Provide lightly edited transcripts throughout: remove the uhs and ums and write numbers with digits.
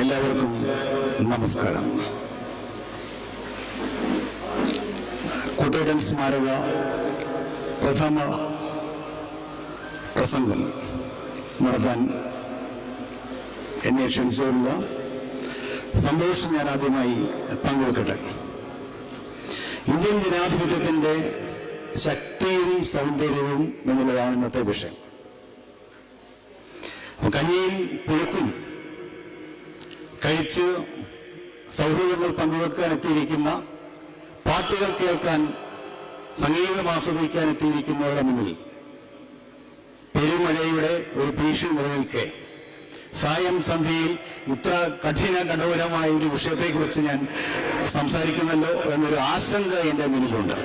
എല്ലാവർക്കും നമസ്കാരം. കൂട്ടുകെട്ടൻ സ്മാരക പ്രഥമ പ്രസംഗം നടത്താൻ എന്നെ ക്ഷണിച്ചതിനുള്ള സന്തോഷം ഞാൻ ആദ്യമായി പങ്കുവെക്കട്ടെ. ഇന്ത്യൻ ജനാധിപത്യത്തിൻ്റെ ശക്തിയും സൗന്ദര്യവും എന്നുള്ളതാണ് ഇന്നത്തെ വിഷയം. കഞ്ഞിയും പുഴുക്കും കഴിച്ച് സൗഹൃദങ്ങൾ പങ്കുവെക്കാൻ എത്തിയിരിക്കുന്ന, പാട്ടുകൾ കേൾക്കാൻ, സംഗീതം ആസ്വദിക്കാൻ എത്തിയിരിക്കുന്നവരുടെ മുന്നിൽ പെരുമഴയുടെ ഒരു ഭീഷണി നിലനിൽക്കെ സായം സന്ധ്യയിൽ ഇത്ര കഠോരമായ ഒരു വിഷയത്തെക്കുറിച്ച് ഞാൻ സംസാരിക്കുമല്ലോ എന്നൊരു ആശങ്ക എൻ്റെ മുന്നിലുണ്ട്.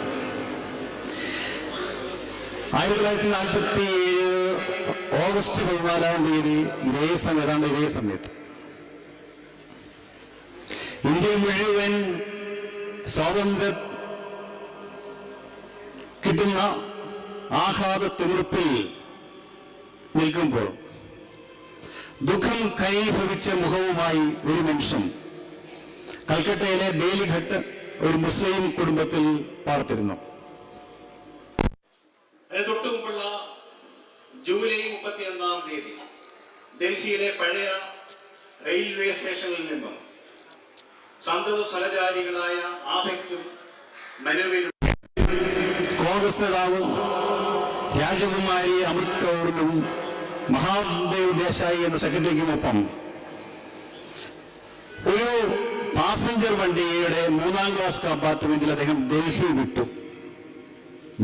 1947 ഓഗസ്റ്റ് 14 ഇതേ സമയത്ത് ഇന്ത്യ മുഴുവൻ സ്വാതന്ത്ര്യം കിട്ടുന്ന ആഹ്ലാദത്തിമിർപ്പിൽ നിൽക്കുമ്പോൾ ദുഃഖം കൈഭവിച്ച മുഖവുമായി ഒരു മനുഷ്യൻ കൽക്കട്ടയിലെ ബേലിഘട്ട് ഒരു മുസ്ലിം കുടുംബത്തിൽ പാർത്തിരുന്നു. അതിന് തൊട്ടുമുമ്പുള്ള ജൂലൈ 31 ഡൽഹിയിലെ പഴയ റെയിൽവേ സ്റ്റേഷനിൽ നിന്നും സന്തത സഹചാരികളായ ആഭയ്ക്കും മനുവിനും കോൺഗ്രസ് നേതാവ് രാജകുമാരി അമൃത് കൗറിനും മഹാദേവ് ദേശായി എന്ന സെക്രട്ടറിക്കുമൊപ്പം ഒരു പാസഞ്ചർ വണ്ടിയുടെ 3ാം ക്ലാസ് കമ്പാർട്ട്മെന്റിൽ അദ്ദേഹം ഡൽഹി വിട്ടു.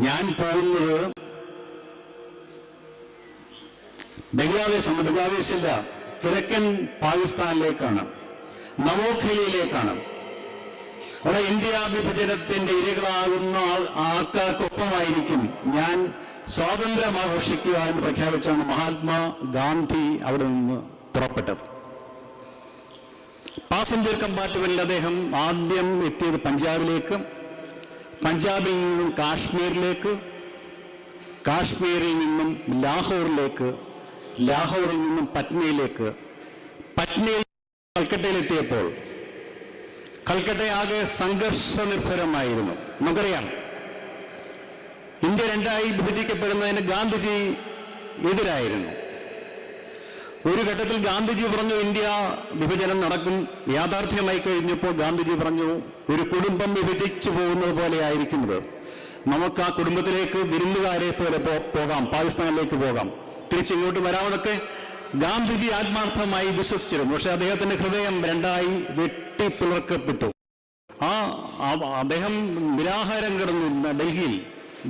ഞാൻ പോകുന്നത് ബംഗ്ലാദേശില്ല, കിഴക്കൻ പാകിസ്ഥാനിലേക്കാണ്, നവോഖലിയിലേക്കാണ്. അവിടെ ഇന്ത്യ വിഭജനത്തിന്റെ ഇരകളാകുന്ന ആൾക്കാർക്കൊപ്പമായിരിക്കും ഞാൻ സ്വാതന്ത്ര്യം ആഘോഷിക്കുക എന്ന് പ്രഖ്യാപിച്ചാണ് മഹാത്മാ ഗാന്ധി അവിടെ നിന്ന് പുറപ്പെട്ടത്. പാസഞ്ചർ കമ്പാർട്ട്മെന്റിൽ അദ്ദേഹം ആദ്യം എത്തിയത് പഞ്ചാബിലേക്ക്, പഞ്ചാബിൽ നിന്നും കാശ്മീരിലേക്ക്, കാശ്മീരിൽ നിന്നും ലാഹോറിലേക്ക്, ലാഹോറിൽ നിന്നും പറ്റ്നയിലേക്ക്, പറ്റ്നയിൽ കൽക്കട്ടയിലെത്തിയപ്പോൾ കൽക്കട്ടയാകെ സംഘർഷനിർഭരമായിരുന്നു. നമുക്കറിയാം, ഇന്ത്യ രണ്ടായി വിഭജിക്കപ്പെടുന്നതിന് ഗാന്ധിജി എതിരായിരുന്നു. ഒരു ഘട്ടത്തിൽ ഗാന്ധിജി പറഞ്ഞു ഇന്ത്യ വിഭജനം നടക്കും. യാഥാർത്ഥ്യമായി കഴിഞ്ഞപ്പോൾ ഗാന്ധിജി പറഞ്ഞു ഒരു കുടുംബം വിഭജിച്ചു പോകുന്നത് പോലെ ആയിരിക്കുന്നത്, നമുക്ക് ആ കുടുംബത്തിലേക്ക് വിരുന്നുകാരെ പോലെ പോകാം, പാകിസ്ഥാനിലേക്ക് പോകാം, തിരിച്ചിങ്ങോട്ട് വരാമെന്നൊക്കെ ഗാന്ധിജി ആത്മാർത്ഥമായി വിശ്വസിച്ചിരുന്നു. പക്ഷെ അദ്ദേഹത്തിന്റെ ഹൃദയം രണ്ടായി വെട്ടിപ്പിളർക്കപ്പെട്ടു. അദ്ദേഹം നിരാഹാരം കിടന്നു ഡൽഹിയിൽ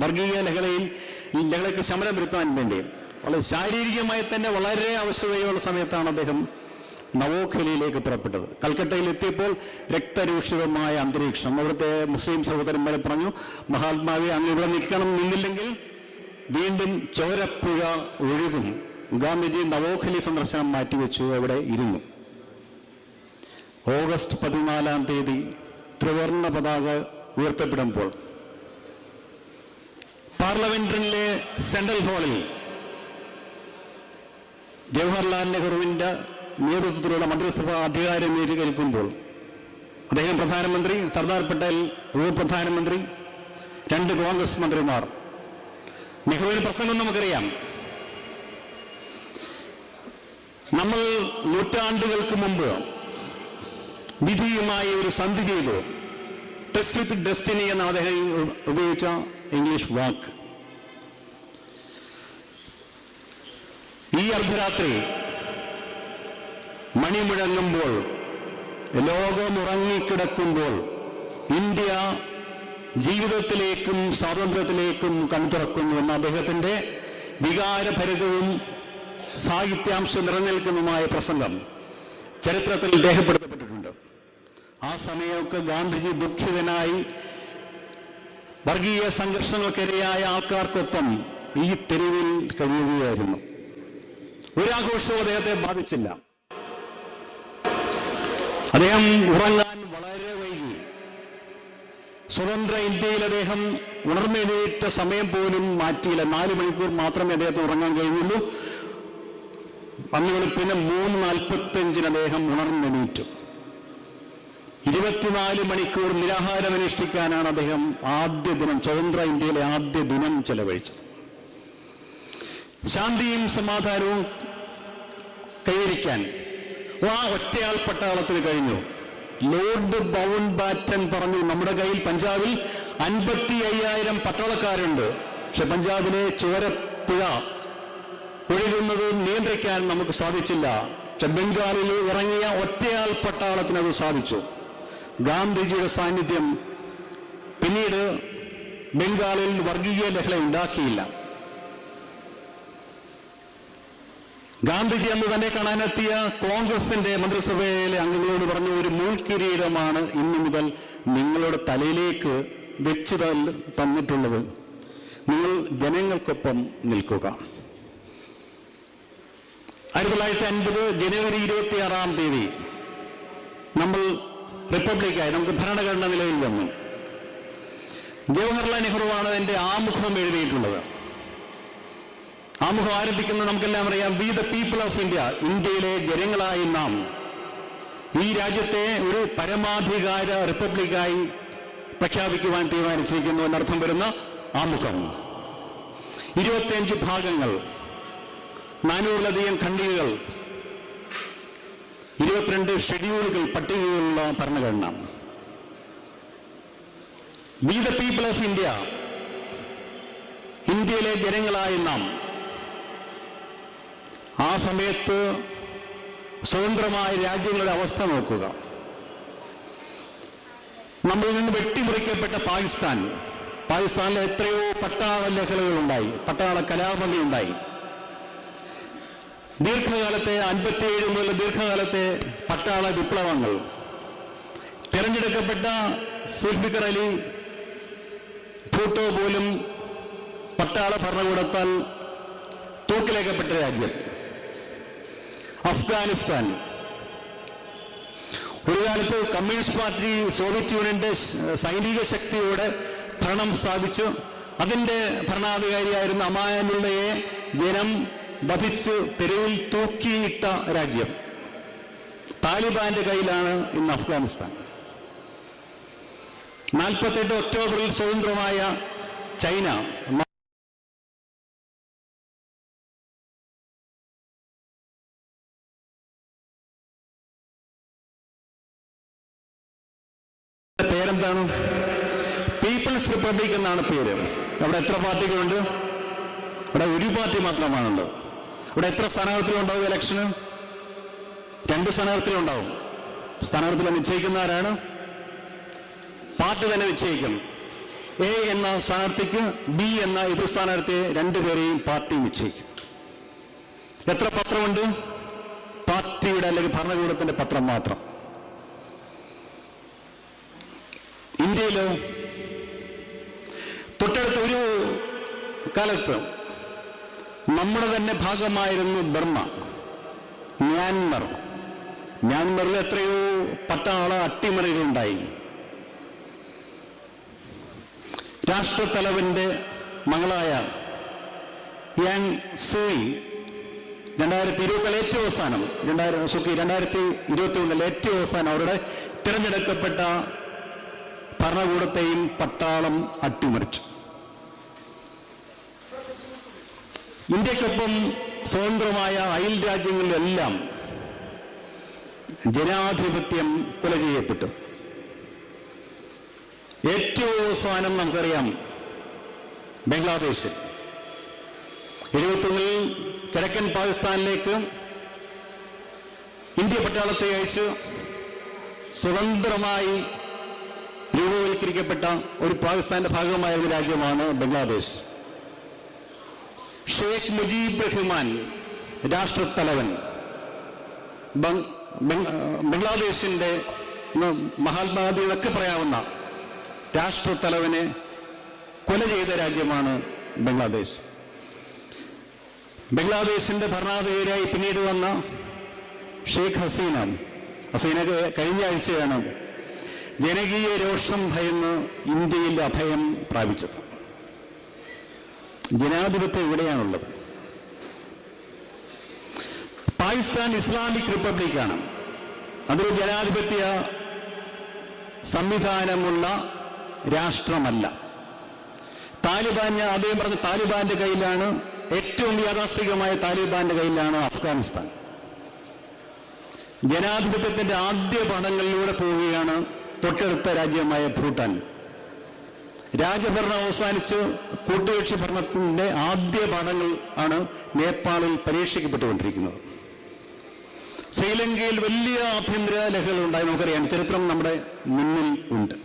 വർഗീയ ലഹളയ്ക്ക് ശമനം വരുത്താൻ വേണ്ടി. വളരെ ശാരീരികമായി തന്നെ വളരെ അവശതയുള്ള സമയത്താണ് അദ്ദേഹം നവോഖലിയിലേക്ക് പുറപ്പെട്ടത്. കൽക്കട്ടയിൽ എത്തിയപ്പോൾ രക്തരൂഷിതമായ അന്തരീക്ഷം. അവിടുത്തെ മുസ്ലിം സഹോദരന്മാരെ പറഞ്ഞു, മഹാത്മാവെ അങ്ങ് ഇവിടെ നിന്നില്ലെങ്കിൽ വീണ്ടും ചോരപ്പുഴ ഒഴുകും. ഗാന്ധിജി നവോഖലി സന്ദർശനം മാറ്റിവെച്ചു, അവിടെ ഇരുന്നു. ഓഗസ്റ്റ് 14 ത്രിവർണ്ണ പതാക ഉയർത്തപ്പെടുമ്പോൾ പാർലമെന്റിലെ സെൻട്രൽ ഹാളിൽ ജവഹർലാൽ നെഹ്റുവിന്റെ നേതൃത്വത്തിലുള്ള മന്ത്രിസഭ അധികാരം ഏൽക്കുമ്പോൾ അദ്ദേഹം പ്രധാനമന്ത്രി, സർദാർ പട്ടേൽ ഉപപ്രധാനമന്ത്രി, 2 കോൺഗ്രസ് മന്ത്രിമാർ. നെഹ്റുവിന്റെ പ്രസംഗം നമുക്കറിയാം. നമ്മൾ നൂറ്റാണ്ടുകൾക്ക് മുമ്പ് വിധിയുമായി ഒരു സന്ധി ചെയ്തു. ടെസ്റ്റ് വിത്ത് ഡെസ്റ്റിനി എന്ന അദ്ദേഹം ഉപയോഗിച്ച ഇംഗ്ലീഷ് വാക്ക്. ഈ അർദ്ധരാത്രി മണി മുഴങ്ങുമ്പോൾ, ലോകം ഉറങ്ങിക്കിടക്കുമ്പോൾ ഇന്ത്യ ജീവിതത്തിലേക്കും സ്വാതന്ത്ര്യത്തിലേക്കും കൺതുറക്കുന്നു എന്ന അദ്ദേഹത്തിന്റെ വികാരഭരിതവും സാഹിത്യാംശം നിറഞ്ഞേൽക്കുന്നതുമായ പ്രസംഗം ചരിത്രത്തിൽ രേഖപ്പെടുത്തപ്പെട്ടിട്ടുണ്ട്. ആ സമയമൊക്കെ ഗാന്ധിജി ദുഃഖിതനായി വർഗീയ സംഘർഷങ്ങൾക്കിരയായ ആൾക്കാർക്കൊപ്പം ഈ തെരുവിൽ കഴിയുകയായിരുന്നു. ഒരാഘോഷവും അദ്ദേഹത്തെ ബാധിച്ചില്ല. അദ്ദേഹം ഉറങ്ങാൻ വളരെ വൈകി. സ്വതന്ത്ര ഇന്ത്യയിൽ അദ്ദേഹം ഉണർന്നെഴുന്നേറ്റ സമയം പോലും മാറ്റിയില്ല. 4 മണിക്കൂർ മാത്രമേ അദ്ദേഹത്തിന് ഉറങ്ങാൻ കഴിയുള്ളൂ. അന്ന് വെളുപ്പിന് 3:45 അദ്ദേഹം ഉണർന്നെണീറ്റു. 24 മണിക്കൂർ നിരാഹാരമനുഷ്ഠിക്കാനാണ് അദ്ദേഹം ആദ്യ ദിനം, സ്വതന്ത്ര ഇന്ത്യയിലെ ആദ്യ ദിനം ചെലവഴിച്ചത്. ശാന്തിയും സമാധാനവും കൈവരിക്കാൻ ആ ഒറ്റയാൾ പട്ടാളത്തിന് കഴിഞ്ഞു. ലോർഡ് മൗണ്ട് ബാറ്റൻ പറഞ്ഞു, നമ്മുടെ കയ്യിൽ പഞ്ചാബിൽ 55,000 പട്ടാളക്കാരുണ്ട്, പക്ഷെ പഞ്ചാബിലെ ചോരപ്പുഴ ഒഴുകുന്നത് നിയന്ത്രിക്കാൻ നമുക്ക് സാധിച്ചില്ല. പക്ഷെ ബംഗാളിൽ ഇറങ്ങിയ ഒറ്റയാൾ പട്ടാളത്തിന് അത് സാധിച്ചു. ഗാന്ധിജിയുടെ സാന്നിധ്യം പിന്നീട് ബംഗാളിൽ വർഗീയ ലഹള ഉണ്ടാക്കിയില്ല. ഗാന്ധിജി അന്ന് തന്നെ കാണാനെത്തിയ കോൺഗ്രസിന്റെ മന്ത്രിസഭയിലെ അംഗങ്ങളോട് പറഞ്ഞു, ഒരു മുൾക്കിരീടമാണ് ഇന്നു മുതൽ നിങ്ങളുടെ തലയിലേക്ക് വെച്ച് തന്നിട്ടുള്ളത്, നിങ്ങൾ ജനങ്ങൾക്കൊപ്പം നിൽക്കുക. 1950 ജനുവരി 26 നമ്മൾ റിപ്പബ്ലിക്കായി, നമുക്ക് ഭരണഘടന നിലവിൽ വന്നു. ജവഹർലാൽ നെഹ്റുവാണ് എൻ്റെ ആമുഖം എഴുതിയിട്ടുള്ളത്. ആമുഖം ആരംഭിക്കുന്നത് നമുക്കെല്ലാം അറിയാം, we the people of India, ഇന്ത്യയിലെ ജനങ്ങളായി നാം ഈ രാജ്യത്തെ ഒരു പരമാധികാര റിപ്പബ്ലിക്കായി പ്രഖ്യാപിക്കുവാൻ തീരുമാനിച്ചിരിക്കുന്നു എന്നർത്ഥം വരുന്ന ആമുഖം. 25 ഭാഗങ്ങൾ, 400-ലധികം ഖണ്ഡികകൾ, 22 ഷെഡ്യൂളുകൾ, പട്ടികകളുള്ള ഭരണഘടന. We the people of India, ഇന്ത്യയിലെ ജനങ്ങളായി നാം. ആ സമയത്ത് സ്വതന്ത്രമായ രാജ്യങ്ങളുടെ അവസ്ഥ നോക്കുക. നമ്മളിൽ നിന്ന് വെട്ടിമുറിക്കപ്പെട്ട പാകിസ്ഥാനിൽ എത്രയോ പട്ടാള ലഹളകളുണ്ടായി, പട്ടാള കലാപങ്ങളുണ്ടായി. ദീർഘകാലത്തെ 57 മുതൽ ദീർഘകാലത്തെ പട്ടാള വിപ്ലവങ്ങൾ. തിരഞ്ഞെടുക്കപ്പെട്ട സുൽഫിക്കർ അലി ഭൂട്ടോ പോലും പട്ടാള ഭരണകൂടത്താൽ തൂക്കിലേക്കപ്പെട്ട രാജ്യം. അഫ്ഗാനിസ്ഥാൻ, ഒരു കാലത്ത് കമ്മ്യൂണിസ്റ്റ് പാർട്ടി സോവിയറ്റ് യൂണിയന്റെ സൈനിക ശക്തിയോടെ ഭരണം സ്ഥാപിച്ചു. അതിൻ്റെ ഭരണാധികാരിയായിരുന്ന അമാനുള്ളയെ ജനം വധിച്ച് തെരുവിൽ തൂക്കിയിട്ട രാജ്യം. താലിബാന്റെ കയ്യിലാണ് ഇന്ന് അഫ്ഗാനിസ്ഥാൻ. 48 ഒക്ടോബറിൽ സ്വതന്ത്രമായ ചൈന, പേരെന്താണ്? പീപ്പിൾസ് റിപ്പബ്ലിക് എന്നാണ് പേര്. അവിടെ എത്ര പാർട്ടികളുണ്ട്? അവിടെ ഒരു പാർട്ടി മാത്രമാണുള്ളത്. അവിടെ എത്ര സ്ഥാനാർത്ഥികളുണ്ടാവും ഇലക്ഷന്? 2 സ്ഥാനാർത്ഥികളുണ്ടാവും. സ്ഥാനാർത്ഥികളെ നിശ്ചയിക്കുന്ന ആരാണ്? പാർട്ടി തന്നെ നിശ്ചയിക്കും. എ എന്ന സ്ഥാനാർത്ഥിക്ക് ബി എന്ന എതിർ സ്ഥാനാർത്ഥിയെ 2 പേരെയും പാർട്ടി നിശ്ചയിക്കും. എത്ര പത്രമുണ്ട്? പാർട്ടിയുടെ അല്ലെങ്കിൽ ഭരണകൂടത്തിന്റെ പത്രം മാത്രം. ഇന്ത്യയിലോ തൊട്ടടുത്ത ഒരു കാലത്ത് നമ്മുടെ തന്നെ ഭാഗമായിരുന്നു ബർമ്മ, മ്യാൻമറിൽ എത്രയോ പട്ടാള അട്ടിമറികളുണ്ടായി. രാഷ്ട്രത്തലവന്റെ മകളായ യാങ് സൂയി 2021 ഏറ്റവും അവസാനം 2021 ഏറ്റവും അവസാനം അവരുടെ തിരഞ്ഞെടുക്കപ്പെട്ട ഭരണകൂടത്തെയും പട്ടാളം അട്ടിമറിച്ചു. ഇന്ത്യക്കൊപ്പം സ്വതന്ത്രമായ അയൽ രാജ്യങ്ങളിലെല്ലാം ജനാധിപത്യം കൊല ചെയ്യപ്പെട്ടു. ഏറ്റവും അവസാനം നമുക്കറിയാം ബംഗ്ലാദേശിൽ 71 കിഴക്കൻ പാകിസ്ഥാനിലേക്ക് ഇന്ത്യ പട്ടാളത്തെ അയച്ച് സ്വതന്ത്രമായി രൂപവൽക്കരിക്കപ്പെട്ട ഒരു പാകിസ്ഥാന്റെ ഭാഗമായ ഒരു രാജ്യമാണ് ബംഗ്ലാദേശ്. ഷെയ്ഖ് മുജീബ് റഹ്മാൻ രാഷ്ട്രത്തലവൻ ബംഗ്ലാദേശിന്റെ മഹാത്മാഗാന്ധി എന്നൊക്കെ പറയാവുന്ന രാഷ്ട്രത്തലവനെ കൊല ചെയ്ത രാജ്യമാണ് ബംഗ്ലാദേശ്. ബംഗ്ലാദേശിന്റെ ഭരണാധികാരിയായി പിന്നീട് വന്ന ഷെയ്ഖ് ഹസീന കഴിഞ്ഞ ആഴ്ചയാണ് ജനകീയ രോഷം ഭയന്ന് ഇന്ത്യയിൽ അഭയം പ്രാപിച്ചത്. ജനാധിപത്യം എവിടെയാണുള്ളത്? പാകിസ്ഥാൻ ഇസ്ലാമിക് റിപ്പബ്ലിക്കാണ്. അതൊരു ജനാധിപത്യ സംവിധാനമുള്ള രാഷ്ട്രമല്ല. അദ്ദേഹം പറഞ്ഞ താലിബാന്റെ കയ്യിലാണ്, ഏറ്റവും യാഥാസ്ഥികമായ താലിബാന്റെ കയ്യിലാണ് അഫ്ഗാനിസ്ഥാൻ. ജനാധിപത്യത്തിന്റെ ആദ്യ പാഠങ്ങളിലൂടെ പോവുകയാണ് തൊട്ടടുത്ത രാജ്യമായ ഭൂട്ടാൻ. രാജഭരണം അവസാനിച്ച് കൂട്ടുകക്ഷി ഭരണത്തിന്റെ ആദ്യ പാഠങ്ങൾ ആണ് നേപ്പാളിൽ പരീക്ഷിക്കപ്പെട്ടുകൊണ്ടിരിക്കുന്നത്. ശ്രീലങ്കയിൽ വലിയ ആഭ്യന്തര ലഹളകൾ ഉണ്ടായി, നമുക്കറിയാം. ചരിത്രം നമ്മുടെ മുന്നിൽ ഉണ്ട്.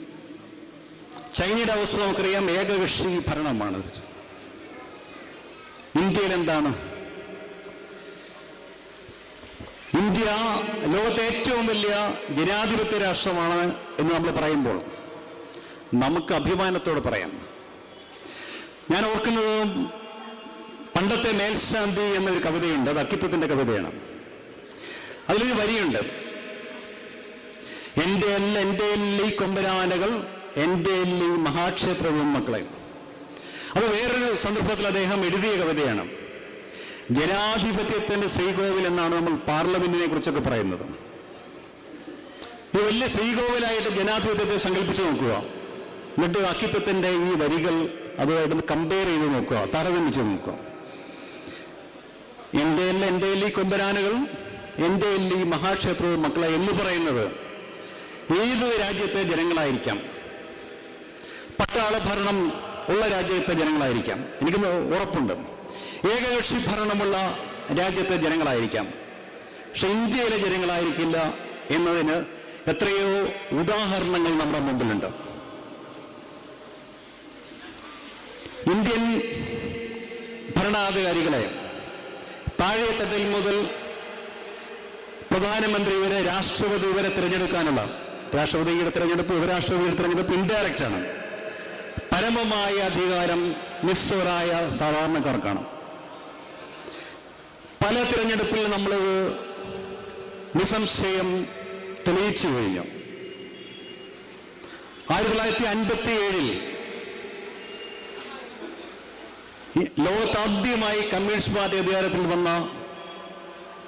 ചൈനയുടെ അവസ്ഥ നമുക്കറിയാം, ഏകകക്ഷി ഭരണമാണ്. ഇന്ത്യയിൽ എന്താണ്? ഇന്ത്യ ലോകത്തെ ഏറ്റവും വലിയ ജനാധിപത്യ രാഷ്ട്രമാണ് എന്ന് നമ്മൾ പറയുമ്പോൾ നമുക്ക് അഭിമാനത്തോടെ പറയാം. ഞാൻ ഓർക്കുന്നത് പണ്ടത്തെ മേൽശാന്തി എന്നൊരു കവിതയുണ്ട്. അത് അക്കിത്തത്തിന്റെ കവിതയാണ്. അതിലൊരു വരിയുണ്ട്: എൻ്റെ ഈ കൊമ്പനാനകൾ, എൻ്റെ ഈ മഹാക്ഷേത്രവും മക്കളെ. അത് വേറൊരു സന്ദർഭത്തിൽ അദ്ദേഹം എഴുതിയ കവിതയാണ്. ജനാധിപത്യത്തിന്റെ ശ്രീകോവിൽ എന്നാണ് നമ്മൾ പാർലമെന്റിനെ കുറിച്ചൊക്കെ പറയുന്നത്. ഈ വലിയ ശ്രീകോവിലായിട്ട് ജനാധിപത്യത്തെ സങ്കല്പിച്ചു നോക്കുക. എന്നിട്ട് അക്കിത്തത്തിന്റെ ഈ വരികൾ അതുമായിട്ട് കമ്പയർ ചെയ്ത് നോക്കുക, താരതമ്യം നോക്കുക. എൻ്റെ ഈ കൊമ്പനാനകൾ, എൻ്റെ ഈ മഹാക്ഷേത്രവും മക്കളെ എന്ന് പറയുന്നത് ഏത് രാജ്യത്തെ ജനങ്ങളായിരിക്കാം. പട്ടാള ഭരണം ഉള്ള രാജ്യത്തെ ജനങ്ങളായിരിക്കാം, എനിക്ക് ഉറപ്പുണ്ട്. ഏകകക്ഷി ഭരണമുള്ള രാജ്യത്തെ ജനങ്ങളായിരിക്കാം. പക്ഷെ ഇന്ത്യയിലെ ജനങ്ങളായിരിക്കില്ല എന്നതിന് എത്രയോ ഉദാഹരണങ്ങൾ നമ്മുടെ മുമ്പിലുണ്ട്. ഇന്ത്യൻ ഭരണാധികാരികളെ താഴെത്തട്ടിൽ മുതൽ പ്രധാനമന്ത്രി വരെ, രാഷ്ട്രപതി വരെ തിരഞ്ഞെടുക്കാനുള്ള, രാഷ്ട്രപതിയുടെ തിരഞ്ഞെടുപ്പ്, ഉപരാഷ്ട്രപതിയുടെ തിരഞ്ഞെടുപ്പ് ഇൻഡയറക്റ്റാണ്. പരമമായ അധികാരം നിസ്വരായ സാധാരണക്കാർക്കാണ്. പല തിരഞ്ഞെടുപ്പിൽ നമ്മൾ നിസ്സംശയം തെളിയിച്ചു കഴിഞ്ഞു. 1957 ലോകത്താദ്യമായി കമ്മ്യൂണിസ്റ്റ് പാർട്ടി അധികാരത്തിൽ വന്ന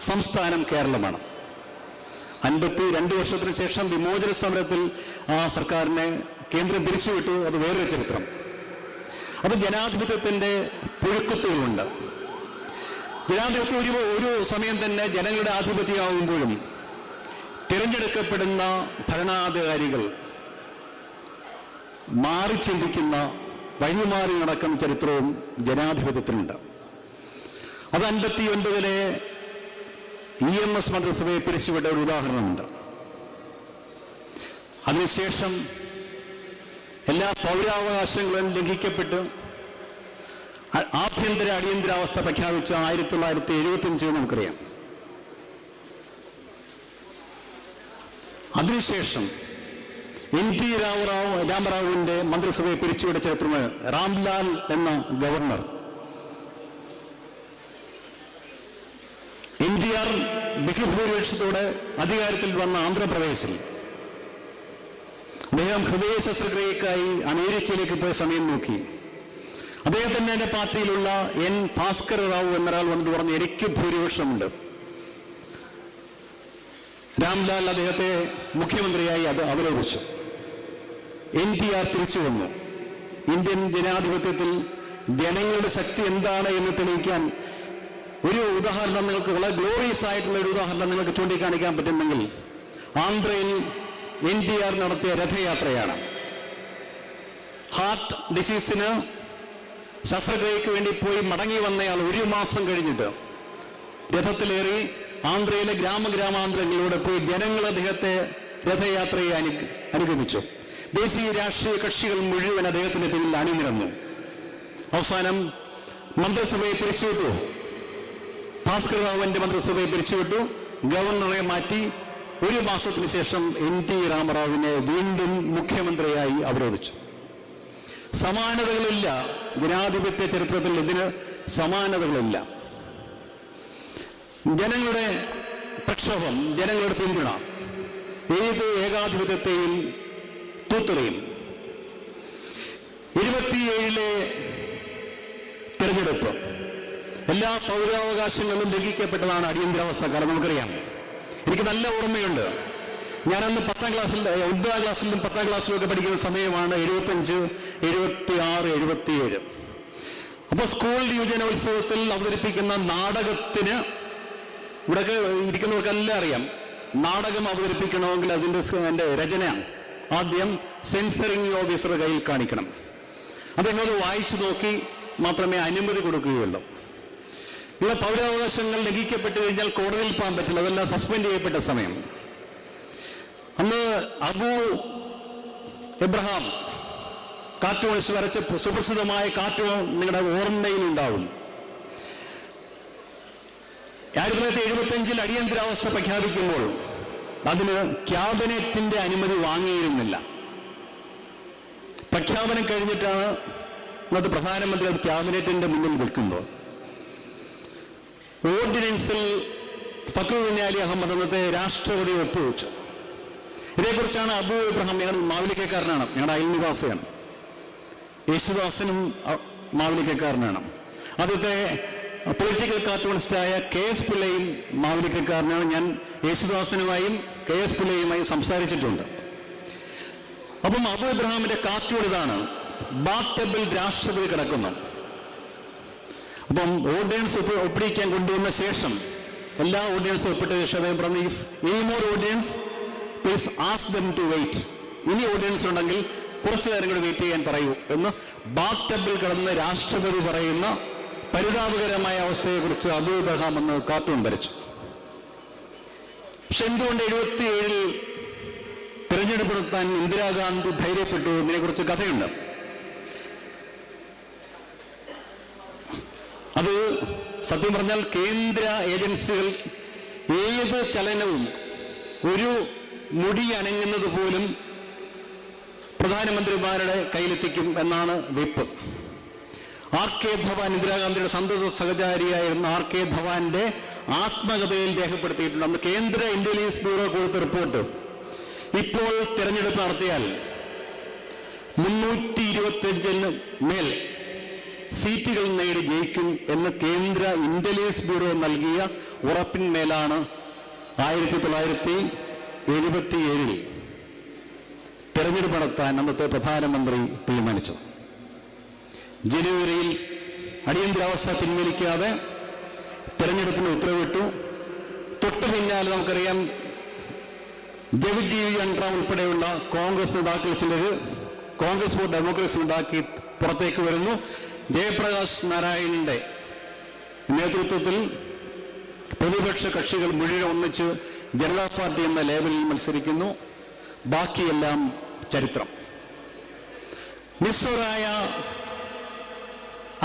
സംസ്ഥാനം കേരളമാണ്. 52 വർഷത്തിന് ശേഷം വിമോചന സമരത്തിൽ ആ സർക്കാരിനെ കേന്ദ്രം പിരിച്ചുവിട്ടു. അത് വേറൊരു ചരിത്രം. അത് ജനാധിപത്യത്തിന്റെ പുഴുക്കുത്തുകളുണ്ട്. ജനാധിപത്യം ഒരു സമയം തന്നെ ജനങ്ങളുടെ ആധിപത്യമാകുമ്പോഴും തിരഞ്ഞെടുക്കപ്പെടുന്ന ഭരണാധികാരികൾ മാറി ചിന്തിക്കുന്ന, വഴിമാറി നടക്കുന്ന ചരിത്രവും ജനാധിപത്യത്തിനുണ്ട്. അത് 59 EMS മന്ത്രിസഭയെ പിരിച്ചുവിട്ട ഒരു ഉദാഹരണമുണ്ട്. അതിനുശേഷം എല്ലാ പൗരാവകാശങ്ങളും ലംഘിക്കപ്പെട്ട് ആഭ്യന്തര അടിയന്തരാവസ്ഥ പ്രഖ്യാപിച്ച 1975 നമുക്കറിയാം. അതിനുശേഷം NT രാമറാവുവിന്റെ മന്ത്രിസഭയെ പിരിച്ചുവിട്ട ചരിത്രമാണ്. രാംലാൽ എന്ന ഗവർണർ, NTR ബഹുഭൂരിപക്ഷത്തോടെ അധികാരത്തിൽ വന്ന ആന്ധ്രാപ്രദേശിൽ അദ്ദേഹം ഹൃദയ ശസ്ത്രക്രിയക്കായി അമേരിക്കയിലേക്ക് പോയ സമയം നോക്കി. അദ്ദേഹത്തിന്റെ പാർട്ടിയിലുള്ള N. ഭാസ്കര റാവു എന്നൊരാൾ വന്നിട്ട് പറഞ്ഞു, എനിക്ക് ഭൂരിപക്ഷമുണ്ട്. രാംലാൽ അദ്ദേഹത്തെ മുഖ്യമന്ത്രിയായി അത് അവരോധിച്ചു. NTR തിരിച്ചു വന്നു. ഇന്ത്യൻ ജനാധിപത്യത്തിൽ ജനങ്ങളുടെ ശക്തി എന്താണ് എന്ന് തെളിയിക്കാൻ ഒരു ഉദാഹരണം നിങ്ങൾക്ക്, വളരെ ഗ്ലോറിയസ് ആയിട്ടുള്ള ഒരു ഉദാഹരണം നിങ്ങൾക്ക് ചൂണ്ടിക്കാണിക്കാൻ പറ്റുമെങ്കിൽ ആന്ധ്രയിൽ NTR നടത്തിയ രഥയാത്രയാണ്. ഹാർട്ട് ഡിസീസിന് ശസ്ത്രക്രിയയ്ക്ക് വേണ്ടി പോയി മടങ്ങി വന്നയാൾ 1 മാസം കഴിഞ്ഞിട്ട് രഥത്തിലേറി ആന്ധ്രയിലെ ഗ്രാമാന്തരങ്ങളിലൂടെ പോയി ജനങ്ങൾ അദ്ദേഹത്തെ രഥയാത്രയെ അനുഗമിച്ചു. ദേശീയ രാഷ്ട്രീയ കക്ഷികൾ മുഴുവൻ അദ്ദേഹത്തിന്റെ പിന്നിൽ അണിനിരന്നു. അവസാനം മന്ത്രിസഭയെ പിരിച്ചുവിട്ടു. ഭാസ്കർ റാവുവിന്റെ മന്ത്രിസഭയെ പിരിച്ചുവിട്ടു. ഗവർണറെ മാറ്റി. 1 മാസത്തിന് ശേഷം NT രാമറാവുവിനെ വീണ്ടും മുഖ്യമന്ത്രിയായി അവരോധിച്ചു. സമാനതകളില്ല ജനാധിപത്യ ചരിത്രത്തിൽ, ഇതിന് സമാനതകളില്ല. ജനങ്ങളുടെ പ്രക്ഷോഭം, ജനങ്ങളുടെ പിന്തുണ ഏത് ഏകാധിപത്യത്തെയും തൂത്തുറയും. 27 തിരഞ്ഞെടുപ്പ് എല്ലാ പൗരാവകാശങ്ങളും ലംഘിക്കപ്പെട്ടതാണ് അടിയന്തരാവസ്ഥ കാലം. നമുക്കറിയാം. എനിക്ക് നല്ല ഓർമ്മയുണ്ട്. ഞാനന്ന് 9ാം ക്ലാസ്സിലും 10ാം ക്ലാസ്സിലും ഒക്കെ പഠിക്കുന്ന സമയമാണ് 75, 76, 77. അപ്പോൾ സ്കൂൾ യുവജനോത്സവത്തിൽ അവതരിപ്പിക്കുന്ന നാടകത്തിന്, ഇവിടെയൊക്കെ ഇരിക്കുന്നവർക്കെല്ലാം അറിയാം, നാടകം അവതരിപ്പിക്കണമെങ്കിൽ അതിൻ്റെ രചന ആദ്യം സെൻസറിങ് ഓഫീസറുടെ കയ്യിൽ കാണിക്കണം. അദ്ദേഹം അത് വായിച്ചു നോക്കി മാത്രമേ അനുമതി കൊടുക്കുകയുള്ളൂ. ഇവിടെ പൗരാവകാശങ്ങൾ ലംഘിക്കപ്പെട്ടു കഴിഞ്ഞാൽ കോടതിയിൽ പോകാൻ പറ്റില്ല. അതെല്ലാം സസ്പെൻഡ് ചെയ്യപ്പെട്ട സമയം. അന്ന് അബു എബ്രഹാം കാർട്ടൂണിസ്റ്റ് വരച്ച സുപ്രസിദ്ധമായ കാർട്ടൂൺ നിങ്ങളുടെ ഓർമ്മയിലുണ്ടാവും. 1975 അടിയന്തരാവസ്ഥ പ്രഖ്യാപിക്കുമ്പോൾ അതിന് ക്യാബിനറ്റിന്റെ അനുമതി വാങ്ങിയിരുന്നില്ല. പ്രഖ്യാപനം കഴിഞ്ഞിട്ടാണ് ഇന്നത്തെ പ്രധാനമന്ത്രി അത് ക്യാബിനറ്റിന്റെ മുന്നിൽ വെക്കുന്നത്. ഓർഡിനൻസിൽ ഫക്രു ബിൻ അലി അഹമ്മദ് അന്നത്തെ രാഷ്ട്രപതി ഒപ്പുവെച്ചു. ഇതേക്കുറിച്ചാണ് അബു ഇബ്രഹാം, ഞങ്ങൾ മാവലിക്കക്കാരനാണ്, ഞങ്ങളുടെ അയൽനിവാസിയാണ്. യേശുദാസനും മാവലിക്കക്കാരനാണ്. ആദ്യത്തെ പൊളിറ്റിക്കൽ കാർട്ടൂണിസ്റ്റായ KS പിള്ളയും മാവലിക്കക്കാരനാണ്. ഞാൻ യേശുദാസനുമായും KS പിള്ളയുമായും സംസാരിച്ചിട്ടുണ്ട്. അപ്പം അബു ഇബ്രഹാമിന്റെ കാർട്ടൂൺ ഇതാണ്. ബാത്ത് ടബിൽ രാഷ്ട്രപതി കിടക്കുന്നു. അപ്പം ഓർഡിനൻസ് ഒപ്പിടിക്കാൻ കൊണ്ടുവന്ന ശേഷം എല്ലാ ഓർഡിനൻസും ഒപ്പിട്ട ശേഷം അദ്ദേഹം പറഞ്ഞു, if any more ordinance please ask them to wait. ഇനി ഓർഡിനൻസ് ഉണ്ടെങ്കിൽ കുറച്ചു നേരം കൂടി വെയിറ്റ് ചെയ്യാൻ പറയൂ എന്ന് ബാത്ത് ടബിൽ കിടന്ന് രാഷ്ട്രപതി പറയുന്ന പരിതാപകരമായ അവസ്ഥയെക്കുറിച്ച് അബു ഇബ്രഹാം എന്ന് കാർട്ടൂൺ വരച്ചു. പക്ഷെ എന്തുകൊണ്ട് 77 തിരഞ്ഞെടുപ്പ് നടത്താൻ ഇന്ദിരാഗാന്ധി ധൈര്യപ്പെട്ടു എന്നതിനെക്കുറിച്ച് കഥയുണ്ട്. അത് സത്യം പറഞ്ഞാൽ കേന്ദ്ര ഏജൻസികൾ ഏത് ചലനവും, ഒരു മുടി അനങ്ങുന്നത് പോലും പ്രധാനമന്ത്രിമാരുടെ കയ്യിലെത്തിക്കും എന്നാണ് വെപ്പ്. RK ധവാൻ, ഇന്ദിരാഗാന്ധിയുടെ സന്തത സഹചാരിയായിരുന്ന RK ധവാന്റെ ആത്മകഥയിൽ രേഖപ്പെടുത്തിയിട്ടുണ്ട്. അന്ന് കേന്ദ്ര ഇന്റലിജൻസ് ബ്യൂറോ കൊടുത്ത റിപ്പോർട്ട്, ഇപ്പോൾ തിരഞ്ഞെടുപ്പ് നടത്തിയാൽ 325 മേൽ സീറ്റുകൾ നേടി ജയിക്കും എന്ന് കേന്ദ്ര ഇന്റലിജൻസ് ബ്യൂറോ നൽകിയ ഉറപ്പിന്മേലാണ് 1977 തെരഞ്ഞെടുപ്പ് നടത്താൻ അന്നത്തെ പ്രധാനമന്ത്രി തീരുമാനിച്ചത്. ജനുവരിയിൽ അടിയന്തരാവസ്ഥ പിൻവലിക്കാതെ തെരഞ്ഞെടുപ്പിന് ഉത്തരവിട്ടു. തൊട്ടു പിന്നാലെ നമുക്കറിയാം ജഗജീവി അണ്ട്ര ഉൾപ്പെടെയുള്ള കോൺഗ്രസ് നേതാക്കൾ ചിലർ കോൺഗ്രസ് ഫോർ ഡെമോക്രസി ഉണ്ടാക്കി പുറത്തേക്ക് വരുന്നു. ജയപ്രകാശ് നാരായണന്റെ നേതൃത്വത്തിൽ പ്രതിപക്ഷ കക്ഷികൾ മുഴുവൻ ഒന്നിച്ച് ജനതാ പാർട്ടി എന്ന ലേബലിൽ മത്സരിക്കുന്നു. ബാക്കിയെല്ലാം ചരിത്രം. നിസ്വരായ,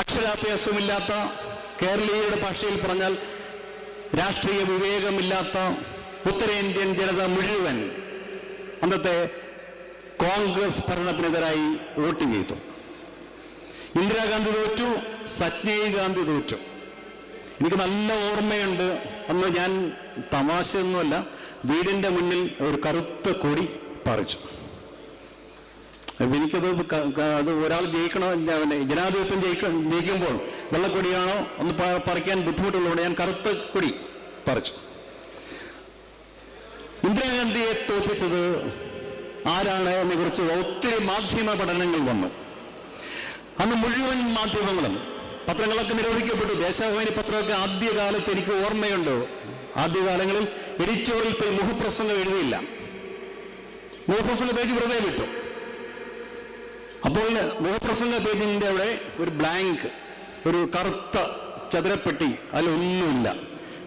അക്ഷരാഭ്യാസമില്ലാത്ത, കേരളീയരുടെ ഭാഷയിൽ പറഞ്ഞാൽ രാഷ്ട്രീയ വിവേകമില്ലാത്ത ഉത്തരേന്ത്യൻ ജനത മുഴുവൻ അന്നത്തെ കോൺഗ്രസ് ഭരണത്തിനെതിരായി വോട്ട് ചെയ്തു. ഇന്ദിരാഗാന്ധി തോറ്റു, സഞ്ജയ് ഗാന്ധി തോറ്റു. എനിക്ക് നല്ല ഓർമ്മയുണ്ട്. അന്ന് ഞാൻ തമാശയൊന്നുമല്ല, വീടിൻ്റെ മുന്നിൽ ഒരു കറുത്ത കൊടി പറിച്ചു. എനിക്കത് അത് ഒരാൾ ജനാധിപത്യം ജയിക്കുമ്പോൾ വെള്ളക്കൊടിയാണോ ഒന്ന് പറിക്കാൻ ബുദ്ധിമുട്ടുള്ളതുകൊണ്ട് ഞാൻ കറുത്ത കൊടി പറിച്ചു. ഇന്ദിരാഗാന്ധിയെ തോൽപ്പിച്ചത് ആരാണ് എന്നെ കുറിച്ച് ഒത്തിരി മാധ്യമ പഠനങ്ങൾ വന്നു. അന്ന് മുഴുവൻ മാധ്യമങ്ങളും, പത്രങ്ങളൊക്കെ നിരോധിക്കപ്പെട്ടു. ദേശാഭിമാനി പത്രമൊക്കെ ആദ്യകാലത്ത് എനിക്ക് ഓർമ്മയുണ്ട്. ആദ്യകാലങ്ങളിൽ എഡിറ്റോറിയൽ പോയി മുഖപ്രസംഗം എഴുതിയില്ല, മുഖപ്രസംഗ പേജ് വെറുതെ വിട്ടു. അപ്പോൾ മുഖപ്രസംഗ പേജിൻ്റെ അവിടെ ഒരു ബ്ലാങ്ക്, ഒരു കറുത്ത ചതുരപ്പെട്ടി, അതിലൊന്നുമില്ല.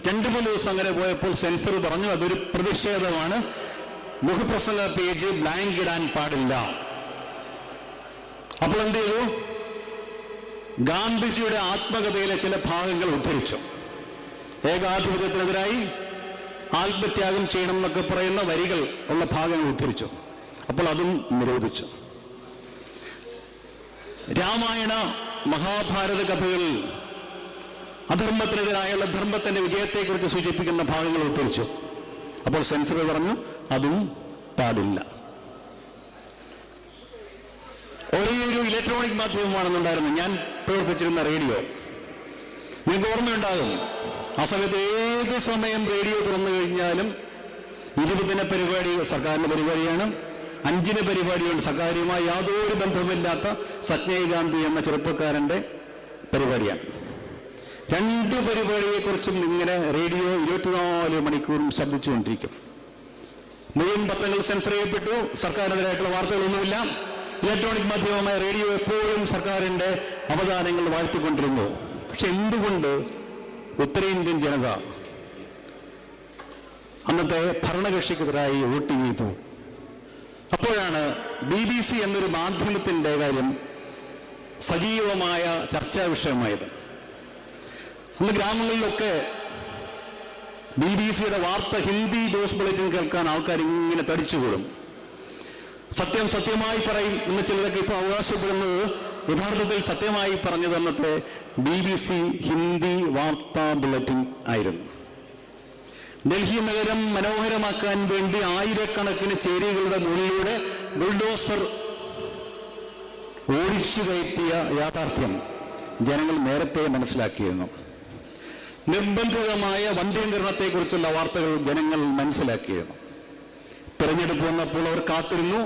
2-3 ദിവസം അങ്ങനെ പോയപ്പോൾ സെൻസർ പറഞ്ഞു അതൊരു പ്രതിഷേധമാണ്, മുഖപ്രസംഗ പേജ് ബ്ലാങ്ക് ഇടാൻ പാടില്ല. അപ്പോൾ എന്ത് ചെയ്തു? ഗാന്ധിജിയുടെ ആത്മകഥയിലെ ചില ഭാഗങ്ങൾ ഉദ്ധരിച്ചു. ഏകാധിപത്യത്തിനെതിരായി ആത്മത്യാഗം ചെയ്യണം എന്നൊക്കെ പറയുന്ന വരികൾ ഉള്ള ഭാഗങ്ങൾ ഉദ്ധരിച്ചു. അപ്പോൾ അതും നിരോധിച്ചു. രാമായണ മഹാഭാരത കഥകളിൽ അധർമ്മത്തിനെതിരായുള്ള ധർമ്മത്തിന്റെ വിജയത്തെക്കുറിച്ച് സൂചിപ്പിക്കുന്ന ഭാഗങ്ങൾ ഉദ്ധരിച്ചു. അപ്പോൾ സെൻസർ പറഞ്ഞു അതും പാടില്ല. ഒരേ ഒരു ഇലക്ട്രോണിക് മാധ്യമമാണെന്നുണ്ടായിരുന്നു ഞാൻ പ്രവർത്തിച്ചിരുന്ന റേഡിയോ. നിങ്ങൾക്ക് ഓർമ്മയുണ്ടാകും, ആ സമയത്ത് ഏത് സമയം റേഡിയോ തുറന്നു കഴിഞ്ഞാലും 20-ന് പരിപാടി സർക്കാരിൻ്റെ പരിപാടിയാണ്, 5-ന് പരിപാടിയുണ്ട് സർക്കാരുമായി യാതൊരു ബന്ധവുമില്ലാത്ത സഞ്ജയ് ഗാന്ധി എന്ന ചെറുപ്പക്കാരൻ്റെ പരിപാടിയാണ്. 2 പരിപാടിയെക്കുറിച്ചും ഇങ്ങനെ റേഡിയോ 24 മണിക്കൂറും ശബ്ദിച്ചുകൊണ്ടിരിക്കും. മുഴുവൻ പത്രങ്ങൾ സെൻസർ ചെയ്യപ്പെട്ടു, സർക്കാരിനെതിരായിട്ടുള്ള വാർത്തകളൊന്നുമില്ല. ഇലക്ട്രോണിക് മാധ്യമമായ റേഡിയോ എപ്പോഴും സർക്കാരിൻ്റെ അവതാരങ്ങൾ വാഴ്ത്തിക്കൊണ്ടിരുന്നു. പക്ഷെ എന്തുകൊണ്ട് ഉത്തരേന്ത്യൻ ജനത അന്നത്തെ ഭരണകക്ഷിക്കെതിരായി വോട്ട് ചെയ്തു? അപ്പോഴാണ് BBC എന്നൊരു മാധ്യമത്തിൻ്റെ കാര്യം സജീവമായ ചർച്ചാ വിഷയമായത്. അന്ന് ഗ്രാമങ്ങളിലൊക്കെ BBC-യുടെ വാർത്ത ഹിന്ദി ന്യൂസ് ബുള്ളറ്റിൻ കേൾക്കാൻ ആൾക്കാർ ഇങ്ങനെ തടിച്ചുകൂടും. സത്യം സത്യമായി പറയും എന്ന് ചിലരൊക്കെ ഇപ്പോൾ അവകാശപ്പെടുന്നത് യഥാർത്ഥത്തിൽ സത്യമായി പറഞ്ഞത് അന്നത്തെ BBC ഹിന്ദി വാർത്താ ബുള്ളറ്റിൻ ആയിരുന്നു. ഡൽഹി നഗരം മനോഹരമാക്കാൻ വേണ്ടി ആയിരക്കണക്കിന് ചേരികളുടെ മുന്നിലൂടെ ബുൾഡോസർ ഓടിച്ചു കയറ്റിയ യാഥാർത്ഥ്യം ജനങ്ങൾ നേരത്തെ മനസ്സിലാക്കിയിരുന്നു. നിർബന്ധിതമായ വന്ധ്യീകരണത്തെക്കുറിച്ചുള്ള വാർത്തകൾ ജനങ്ങൾ മനസ്സിലാക്കിയിരുന്നു. തെരഞ്ഞെടുപ്പ് വന്നപ്പോൾ അവർ കാത്തിരുന്നു,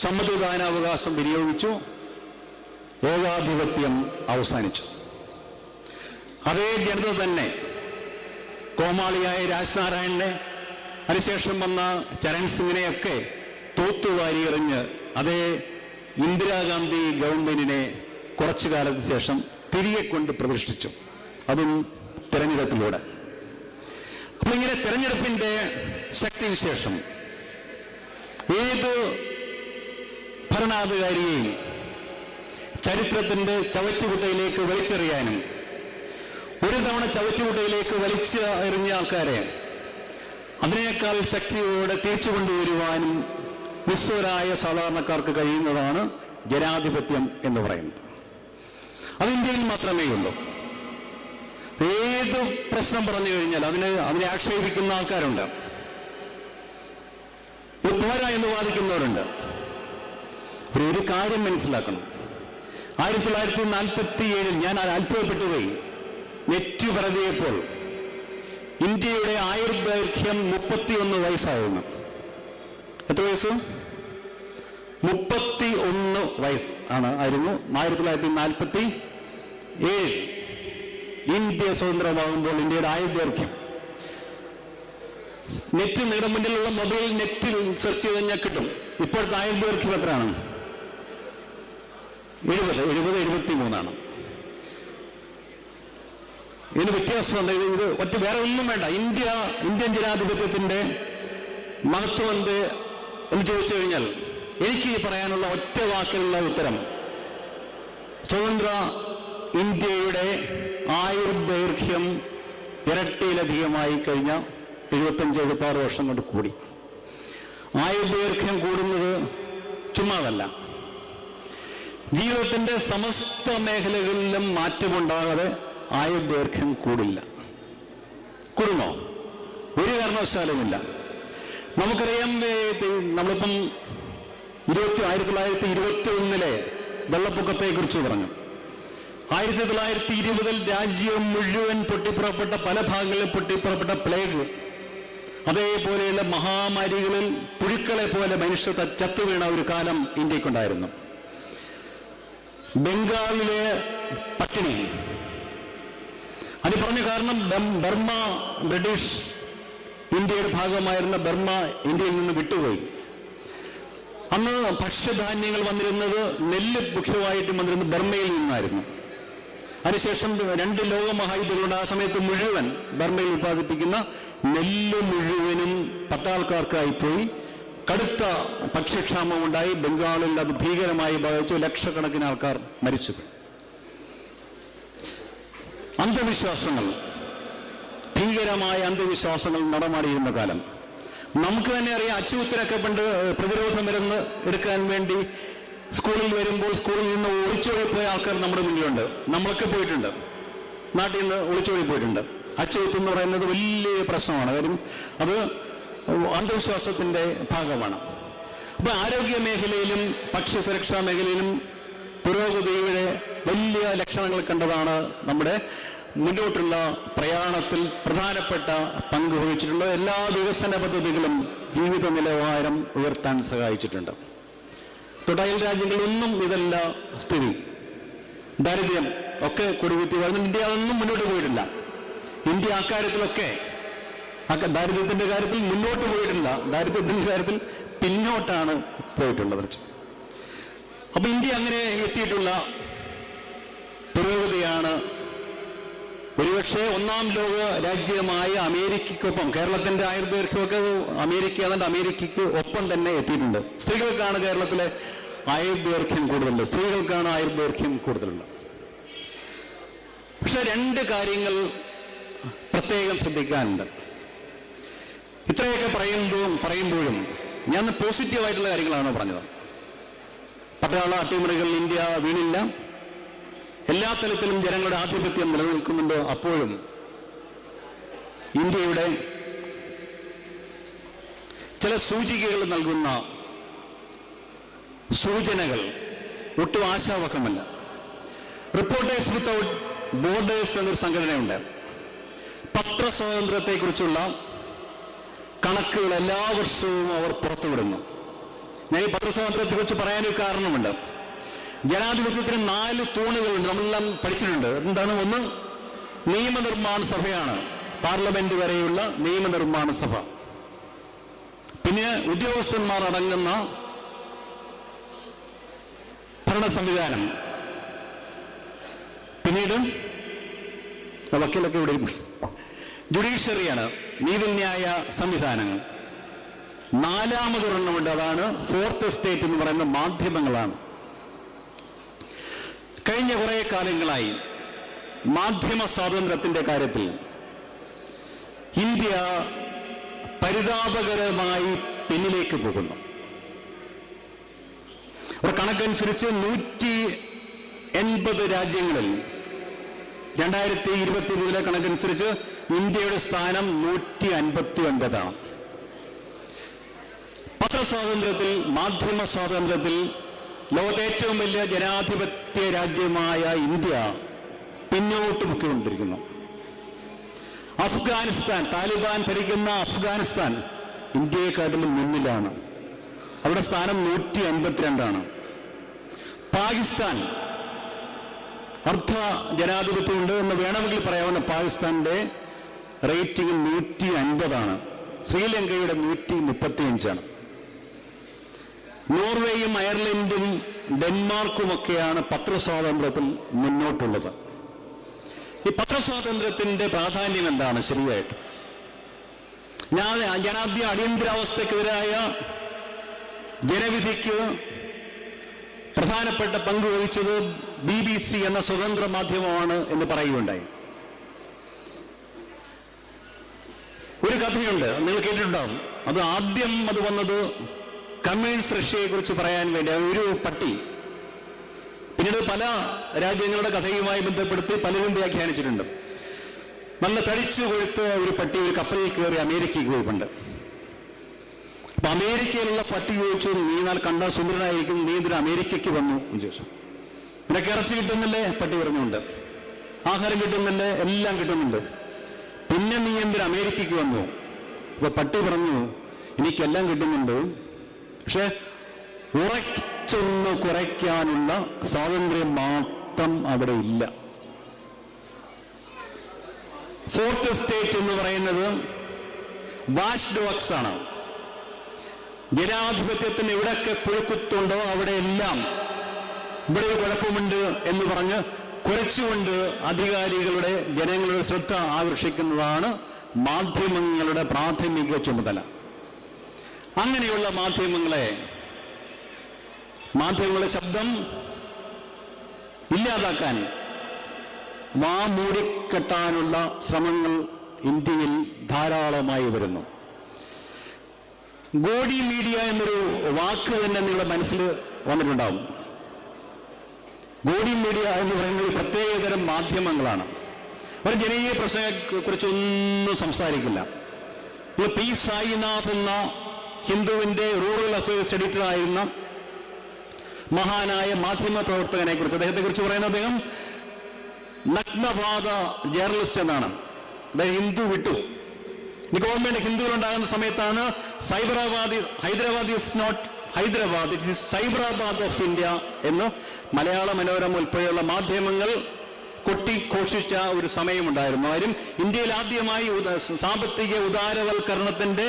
സമ്മതിദാനാവകാശം വിനിയോഗിച്ചു, ഏകാധിപത്യം അവസാനിച്ചു. അതേ ജനത തന്നെ കോമാളിയായ രാജ്നാരായണനെ, അതിനുശേഷം വന്ന ചരൺ സിംഗിനെയൊക്കെ തൂത്തുവാരി എറിഞ്ഞ് അതേ ഇന്ദിരാഗാന്ധി ഗവൺമെന്റിനെ കുറച്ചു കാലത്തിന് ശേഷം തിരികെ കൊണ്ട് പ്രതിഷ്ഠിച്ചു, അതും തെരഞ്ഞെടുപ്പിലൂടെ. അപ്പൊ ഇങ്ങനെ തെരഞ്ഞെടുപ്പിന്റെ ശക്തിവിശേഷം ഏത് ഭരണാധികാരിയെയും ചരിത്രത്തിന്റെ ചവറ്റുകുട്ടയിലേക്ക് വലിച്ചെറിയാനും ഒരു തവണ ചവറ്റുകുട്ടയിലേക്ക് വലിച്ച് എറിഞ്ഞ ആൾക്കാരെ അതിനേക്കാൾ ശക്തിയോടെ തിരിച്ചു കൊണ്ടുവരുവാനും നിസ്വരായ സാധാരണക്കാർക്ക് കഴിയുന്നതാണ് ജനാധിപത്യം എന്ന് പറയുന്നത്. അത് ഇന്ത്യയിൽ മാത്രമേ ഉള്ളൂ. ഏത് പ്രശ്നം പറഞ്ഞു കഴിഞ്ഞാൽ അതിനെ ആക്ഷേപിക്കുന്ന ആൾക്കാരുണ്ട്, പോരാ എന്ന് വാദിക്കുന്നവരുണ്ട്. ഒരു കാര്യം മനസ്സിലാക്കണം, 1947 ഞാൻ അത്ഭുതപ്പെട്ടുപോയി. നെറ്റ് പറഞ്ഞപ്പോൾ ഇന്ത്യയുടെ ആയുർദൈർഘ്യം 31 വയസ്സായിരുന്നു. എത്ര വയസ്സ്? 31 വയസ്സ് ആയിരുന്നു 1947 ഇന്ത്യ സ്വതന്ത്രമാകുമ്പോൾ ഇന്ത്യയുടെ ആയുർദൈർഘ്യം. നെറ്റ് നിങ്ങളുടെ മുന്നിലുള്ള മൊബൈൽ നെറ്റിൽ സെർച്ച് ചെയ്ത് കഴിഞ്ഞാൽ കിട്ടും. ഇപ്പോഴത്തെ ആയുർദൈർഘ്യം എത്രയാണ്? 73. ഇതിന് വ്യത്യാസമുണ്ട്. ഇത് ഒറ്റ വേറെ ഒന്നും വേണ്ട. ഇന്ത്യൻ ജനാധിപത്യത്തിന്റെ മഹത്വം എന്ത് എന്ന് ചോദിച്ചു കഴിഞ്ഞാൽ എനിക്ക് പറയാനുള്ള ഒറ്റ വാക്കിലുള്ള ഉത്തരം, സ്വതന്ത്ര ഇന്ത്യയുടെ ആയുർദൈർഘ്യം ഇരട്ടിയിലധികമായി കഴിഞ്ഞ 75-76 വർഷം കൊണ്ട് കൂടി. ആയുർദൈർഘ്യം കൂടുന്നത് ചുമ്മാതല്ല. ജീവിതത്തിന്റെ സമസ്ത മേഖലകളിലും മാറ്റമുണ്ടാകാതെ ആയുർദൈർഘ്യം കൂടില്ല. കൂടുമോ? ഒരു കാരണവശാലുമില്ല. നമുക്കറിയാം, നമ്മളിപ്പം 1921 വെള്ളപ്പൊക്കത്തെ കുറിച്ച് പറഞ്ഞു. 1920 രാജ്യം മുഴുവൻ പൊട്ടിപ്പുറപ്പെട്ട, പല ഭാഗങ്ങളിൽ പൊട്ടിപ്പുറപ്പെട്ട പ്ലേഗ്, അതേപോലെയുള്ള മഹാമാരികളിൽ പുഴുക്കളെ പോലെ മനുഷ്യർ ചത്തുവീണ ഒരു കാലം ഇന്ത്യക്കുണ്ടായിരുന്നു. ബംഗാളിലെ പട്ടിണി, അത് പറഞ്ഞ കാരണം ബർമ്മ, ബ്രിട്ടീഷ് ഇന്ത്യയുടെ ഭാഗമായിരുന്ന ബർമ്മ ഇന്ത്യയിൽ നിന്ന് വിട്ടുപോയി. അന്ന് ഭക്ഷ്യധാന്യങ്ങൾ വന്നിരുന്നത്, നെല്ല് മുഖ്യമായിട്ടും വന്നിരുന്നത് ബർമ്മയിൽ നിന്നായിരുന്നു. അതിനുശേഷം 2 ലോകമഹായുദ്ധങ്ങളുണ്ട്. ആ സമയത്ത് മുഴുവൻ ബർമ്മയിൽ ഉത്പാദിപ്പിക്കുന്ന നെല്ല് മുഴുവനും പട്ടാൾക്കാർക്കായിപ്പോയി. കടുത്ത ഭക്ഷ്യക്ഷാമം ഉണ്ടായി. ബംഗാളിൽ അത് ഭീകരമായി ബാധിച്ചു. ലക്ഷക്കണക്കിന് ആൾക്കാർ മരിച്ചുപോയി. അന്ധവിശ്വാസങ്ങൾ, ഭീകരമായ അന്ധവിശ്വാസങ്ങൾ നടമാടിയിരുന്ന കാലം. നമുക്ക് തന്നെ അറിയാം, അച്ചുകുത്തിനൊക്കെ പണ്ട് പ്രതിരോധ മരുന്ന് എടുക്കാൻ വേണ്ടി സ്കൂളിൽ വരുമ്പോൾ സ്കൂളിൽ നിന്ന് ഒളിച്ചോടിപ്പോയ ആൾക്കാർ നമ്മുടെ മുന്നിലുണ്ട്. നമ്മളൊക്കെ പോയിട്ടുണ്ട്, നാട്ടിൽ നിന്ന് ഒളിച്ചോടി പോയിട്ടുണ്ട്. അച്ചുകുത്ത് എന്ന് പറയുന്നത് വലിയ പ്രശ്നമാണ്. കാര്യം അത് അന്ധവിശ്വാസത്തിന്റെ ഭാഗമാണ്. അപ്പൊ ആരോഗ്യ മേഖലയിലും ഭക്ഷ്യസുരക്ഷാ മേഖലയിലും പുരോഗതിയുടെ വലിയ ലക്ഷണങ്ങൾ കണ്ടതാണ് നമ്മുടെ മുന്നോട്ടുള്ള പ്രയാണത്തിൽ പ്രധാനപ്പെട്ട പങ്ക് വഹിച്ചിട്ടുള്ള എല്ലാ വികസന പദ്ധതികളും ജീവിത നിലവാരം ഉയർത്താൻ സഹായിച്ചിട്ടുണ്ട്. തൊട്ടയൽ രാജ്യങ്ങളിലൊന്നും ഇതല്ല സ്ഥിതി. ദാരിദ്ര്യം ഒക്കെ കൊടുകുത്തി വളർന്നു. ഇന്ത്യ അതൊന്നും മുന്നോട്ട് പോയിട്ടില്ല. ഇന്ത്യ അക്കാര്യത്തിലൊക്കെ ദാരിദ്ര്യത്തിന്റെ കാര്യത്തിൽ മുന്നോട്ട് പോയിട്ടില്ല. ദാരിദ്ര്യത്തിന്റെ കാര്യത്തിൽ പിന്നോട്ടാണ് പോയിട്ടുള്ളത്. അപ്പൊ ഇന്ത്യ അങ്ങനെ എത്തിയിട്ടുള്ള പുരോഗതിയാണ് ഒരുപക്ഷെ ഒന്നാം ലോക രാജ്യമായ അമേരിക്കയ്ക്കൊപ്പം, കേരളത്തിന്റെ ആയുർദൈർഘ്യമൊക്കെ അമേരിക്കയ്ക്ക് ഒപ്പം തന്നെ എത്തിയിട്ടുണ്ട്. സ്ത്രീകൾക്കാണ് കേരളത്തിലെ ആയുർദൈർഘ്യം കൂടുതലുണ്ട്. സ്ത്രീകൾക്കാണ് ആയുർദൈർഘ്യം കൂടുതലുള്ളത്. പക്ഷെ രണ്ട് കാര്യങ്ങൾ പ്രത്യേകം ശ്രദ്ധിക്കാനുണ്ട്. ഇത്രയൊക്കെ പറയുമ്പോഴും ഞാൻ പോസിറ്റീവായിട്ടുള്ള കാര്യങ്ങളാണ് പറഞ്ഞത്. പട്ടാള അട്ടിമറികളിൽ ഇന്ത്യ വീണില്ല. എല്ലാ തലത്തിലും ജനങ്ങളുടെ ആധിപത്യം നിലനിൽക്കുന്നുണ്ട്. അപ്പോഴും ഇന്ത്യയുടെ ചില സൂചികകൾ നൽകുന്ന സൂചനകൾ ഒട്ടും ആശാവഹമല്ല. റിപ്പോർട്ടേഴ്സ് വിത്തൗട്ട് ബോർഡേഴ്സ് എന്നൊരു സംഘടനയുണ്ട്. പത്രസ്വാതന്ത്ര്യത്തെക്കുറിച്ചുള്ള കണക്കുകൾ എല്ലാ വർഷവും അവർ പുറത്തുവിടുന്നു. ഞാൻ ഈ പത്രസ്വാതന്ത്ര്യത്തെക്കുറിച്ച് പറയാനൊരു കാരണമുണ്ട്. ജനാധിപത്യത്തിന് 4 തൂണുകളുണ്ട്. നമ്മളെല്ലാം പഠിച്ചിട്ടുണ്ട്. എന്താണ്? ഒന്ന് നിയമനിർമ്മാണ സഭയാണ്, പാർലമെന്റ് വരെയുള്ള നിയമനിർമ്മാണ സഭ. പിന്നെ ഉദ്യോഗസ്ഥന്മാർ അടങ്ങുന്ന ഭരണ സംവിധാനം. പിന്നീട് വക്കീലൊക്കെ ഇവിടെ ജുഡീഷ്യറിയാണ്, നീതിന്യായ സംവിധാനങ്ങൾ. 4മതൊരെണ്ണമുണ്ട്. അതാണ് ഫോർത്ത് എസ്റ്റേറ്റ് എന്ന് പറയുന്ന മാധ്യമങ്ങളാണ്. കഴിഞ്ഞ കുറേ കാലങ്ങളായി മാധ്യമ സ്വാതന്ത്ര്യത്തിന്റെ കാര്യത്തിൽ ഇന്ത്യ പരിതാപകരമായി പിന്നിലേക്ക് പോകുന്നു. ഒരു കണക്കനുസരിച്ച് 180 രാജ്യങ്ങളിൽ 2023 കണക്കനുസരിച്ച് ഇന്ത്യയുടെ സ്ഥാനം 159. പത്രസ്വാതന്ത്ര്യത്തിൽ, മാധ്യമ സ്വാതന്ത്ര്യത്തിൽ ലോകത്തെ ഏറ്റവും വലിയ ജനാധിപത്യ രാജ്യമായ ഇന്ത്യ പിന്നോട്ട് പൊയ്ക്കൊണ്ടിരിക്കുന്നു. അഫ്ഗാനിസ്ഥാൻ, താലിബാൻ ഭരിക്കുന്ന അഫ്ഗാനിസ്ഥാൻ ഇന്ത്യയെക്കാട്ടിലും മുന്നിലാണ്. അവിടെ സ്ഥാനം 152. പാകിസ്ഥാൻ അർദ്ധ ജനാധിപത്യമുണ്ട് എന്ന് വേണമെങ്കിൽ പറയാവുന്ന പാകിസ്ഥാന്റെ റേറ്റിംഗ് 150. ശ്രീലങ്കയുടെ 135. നോർവേയും അയർലൻഡും ഡെൻമാർക്കുമൊക്കെയാണ് പത്രസ്വാതന്ത്ര്യത്തിൽ മുന്നോട്ടുള്ളത്. ഈ പത്രസ്വാതന്ത്ര്യത്തിന്റെ പ്രാധാന്യം എന്താണ് ശരിയായിട്ട്? ജനാധിപത്യ അടിയന്തരാവസ്ഥക്കെതിരായ ജനവിധിക്ക് പ്രധാനപ്പെട്ട പങ്ക് വഹിച്ചത് BBC എന്ന സ്വതന്ത്ര മാധ്യമമാണ് എന്ന് പറയുകയുണ്ടായി. ഒരു കഥയുണ്ട്, നിങ്ങൾ കേട്ടിട്ടുണ്ടാവും. അത് ആദ്യം വന്നത് കമ്മ്യൂണിസ്റ്റ് റഷ്യയെ കുറിച്ച് പറയാൻ വേണ്ടി ഒരു പട്ടി. പിന്നീട് പല രാജ്യങ്ങളുടെ കഥയുമായി ബന്ധപ്പെടുത്തി പലരും വ്യാഖ്യാനിച്ചിട്ടുണ്ട്. നല്ല തടിച്ചു കൊഴുത്ത ഒരു പട്ടി ഒരു കപ്പലിൽ കയറി അമേരിക്കയ്ക്ക് പോയിട്ടുണ്ട്. അപ്പൊ അമേരിക്കയിലുള്ള പട്ടി ചോദിച്ചു, നീ എന്നാൽ കണ്ടാൽ സുന്ദരനായിരിക്കും, നീ ഇതിന് അമേരിക്കയ്ക്ക് വന്നു എന്ന് ചോദിച്ചു. നിനക്ക് ഇറച്ചി കിട്ടുന്നില്ലേ? പട്ടി പറഞ്ഞുണ്ട്. ആഹാരം കിട്ടുന്നില്ലേ? എല്ലാം കിട്ടുന്നുണ്ട്. പിന്നെ നീ എന്തിന് അമേരിക്കയ്ക്ക് വന്നു? അപ്പൊ പട്ടി പറഞ്ഞു, എനിക്കെല്ലാം കിട്ടുന്നുണ്ട്, പക്ഷെ ഉറച്ചൊന്ന് കുറയ്ക്കാനുള്ള സ്വാതന്ത്ര്യം മാത്രം അവിടെ ഇല്ല. ഫോർത്ത് എസ്റ്റേറ്റ് എന്ന് പറയുന്നത് വാച്ച് ഡോഗ്സ് ആണ്. ജനാധിപത്യത്തിന് എവിടെയൊക്കെ പുഴുക്കുത്തുണ്ടോ അവിടെയെല്ലാം ഇവിടെ ഒരു കുഴപ്പമുണ്ട് എന്ന് പറഞ്ഞ് കുറച്ചുകൊണ്ട് അധികാരികളുടെ, ജനങ്ങളുടെ ശ്രദ്ധ ആകർഷിക്കുന്നതാണ് മാധ്യമങ്ങളുടെ പ്രാഥമിക ചുമതല. അങ്ങനെയുള്ള മാധ്യമങ്ങളുടെ ശബ്ദം ഇല്ലാതാക്കാൻ, മൂടിക്കെട്ടാനുള്ള ശ്രമങ്ങൾ ഇന്ത്യയിൽ ധാരാളമായി വരുന്നു. ഗോഡി മീഡിയ എന്നൊരു വാക്ക് തന്നെ നിങ്ങളുടെ മനസ്സിൽ വന്നിട്ടുണ്ടാവും. ഗോഡി മീഡിയ എന്ന് പറയുന്നത് ഒരു പ്രത്യേകതരം മാധ്യമങ്ങളാണ്. ഒരു ജനകീയ പ്രശ്നത്തെക്കുറിച്ചൊന്നും സംസാരിക്കില്ല. പി സായിനാഥ് എന്ന ഹിന്ദുവിന്റെ റൂറൽ അഫയേഴ്സ് എഡിറ്ററായിരുന്ന മഹാനായ മാധ്യമ പ്രവർത്തകനെ കുറിച്ച്, അദ്ദേഹത്തെ കുറിച്ച് പറയുന്ന അദ്ദേഹം നഗ്നപാത ജേർണലിസ്റ്റ് എന്നാണ്. ഹിന്ദു വിട്ടു. ഇനി ഗവൺമെന്റ് ഹിന്ദുവിലുണ്ടാകുന്ന സമയത്താണ് Hyderabad is not Hyderabad, it is Cyberabad of India എന്ന് മലയാള മനോരമ ഉൾപ്പെടെയുള്ള മാധ്യമങ്ങൾ കൊട്ടിഘോഷിച്ച ഒരു സമയമുണ്ടായിരുന്നു. ആരും ഇന്ത്യയിൽ ആദ്യമായി സാമ്പത്തിക ഉദാരവൽക്കരണത്തിന്റെ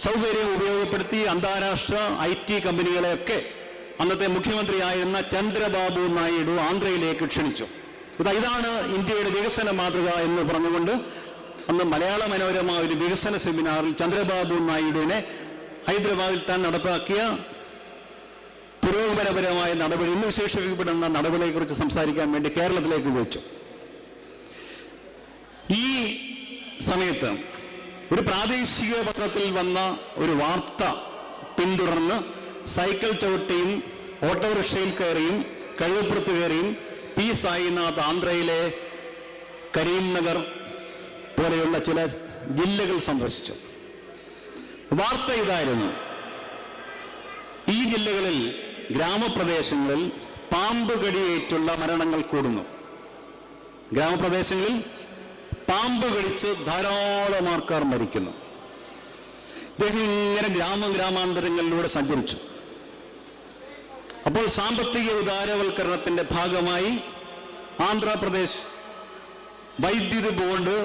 സൗകര്യം ഉപയോഗപ്പെടുത്തി അന്താരാഷ്ട്ര IT കമ്പനികളെയൊക്കെ അന്നത്തെ മുഖ്യമന്ത്രിയായിരുന്ന ചന്ദ്രബാബു നായിഡു ആന്ധ്രയിലേക്ക് ക്ഷണിച്ചു. ഇതാണ് ഇന്ത്യയുടെ വികസന മാതൃക എന്ന് പറഞ്ഞുകൊണ്ട് അന്ന് മലയാള മനോരമ ഒരു വികസന സെമിനാറിൽ ചന്ദ്രബാബു നായിഡുവിനെ ഹൈദരാബാദിൽ താൻ നടപ്പാക്കിയ പുരോഗമനപരമായ നടപടി, ഇന്ന് വിശേഷിപ്പിക്കപ്പെടുന്ന നടപടിയെക്കുറിച്ച് സംസാരിക്കാൻ വേണ്ടി കേരളത്തിലേക്ക് വിളിച്ചു. ഈ സമയത്ത് ഒരു പ്രാദേശിക പത്രത്തിൽ വന്ന ഒരു വാർത്ത പിന്തുടർന്ന് സൈക്കിൾ ചവിട്ടിയും ഓട്ടോറിക്ഷയിൽ കയറിയും കഴുതപ്പുറത്ത് കയറിയും പി സായിനാഥ് ആന്ധ്രയിലെ കരീംനഗർ പോലെയുള്ള ചില ജില്ലകൾ സന്ദർശിച്ചു. വാർത്ത ഇതായിരുന്നു: ഈ ജില്ലകളിൽ ഗ്രാമപ്രദേശങ്ങളിൽ പാമ്പ് കടിയേറ്റുള്ള മരണങ്ങൾ കൂടുന്നു. ഗ്രാമപ്രദേശങ്ങളിൽ പാമ്പ് കടിച്ച് ധാരാളം ആൾക്കാർ മരിക്കുന്നു. ഇദ്ദേഹം ഇങ്ങനെ ഗ്രാമാന്തരങ്ങളിലൂടെ സഞ്ചരിച്ചു. അപ്പോൾ സാമ്പത്തിക ഉദാരവൽക്കരണത്തിന്റെ ഭാഗമായി ആന്ധ്രാപ്രദേശ് വൈദ്യുതി ബോർഡ്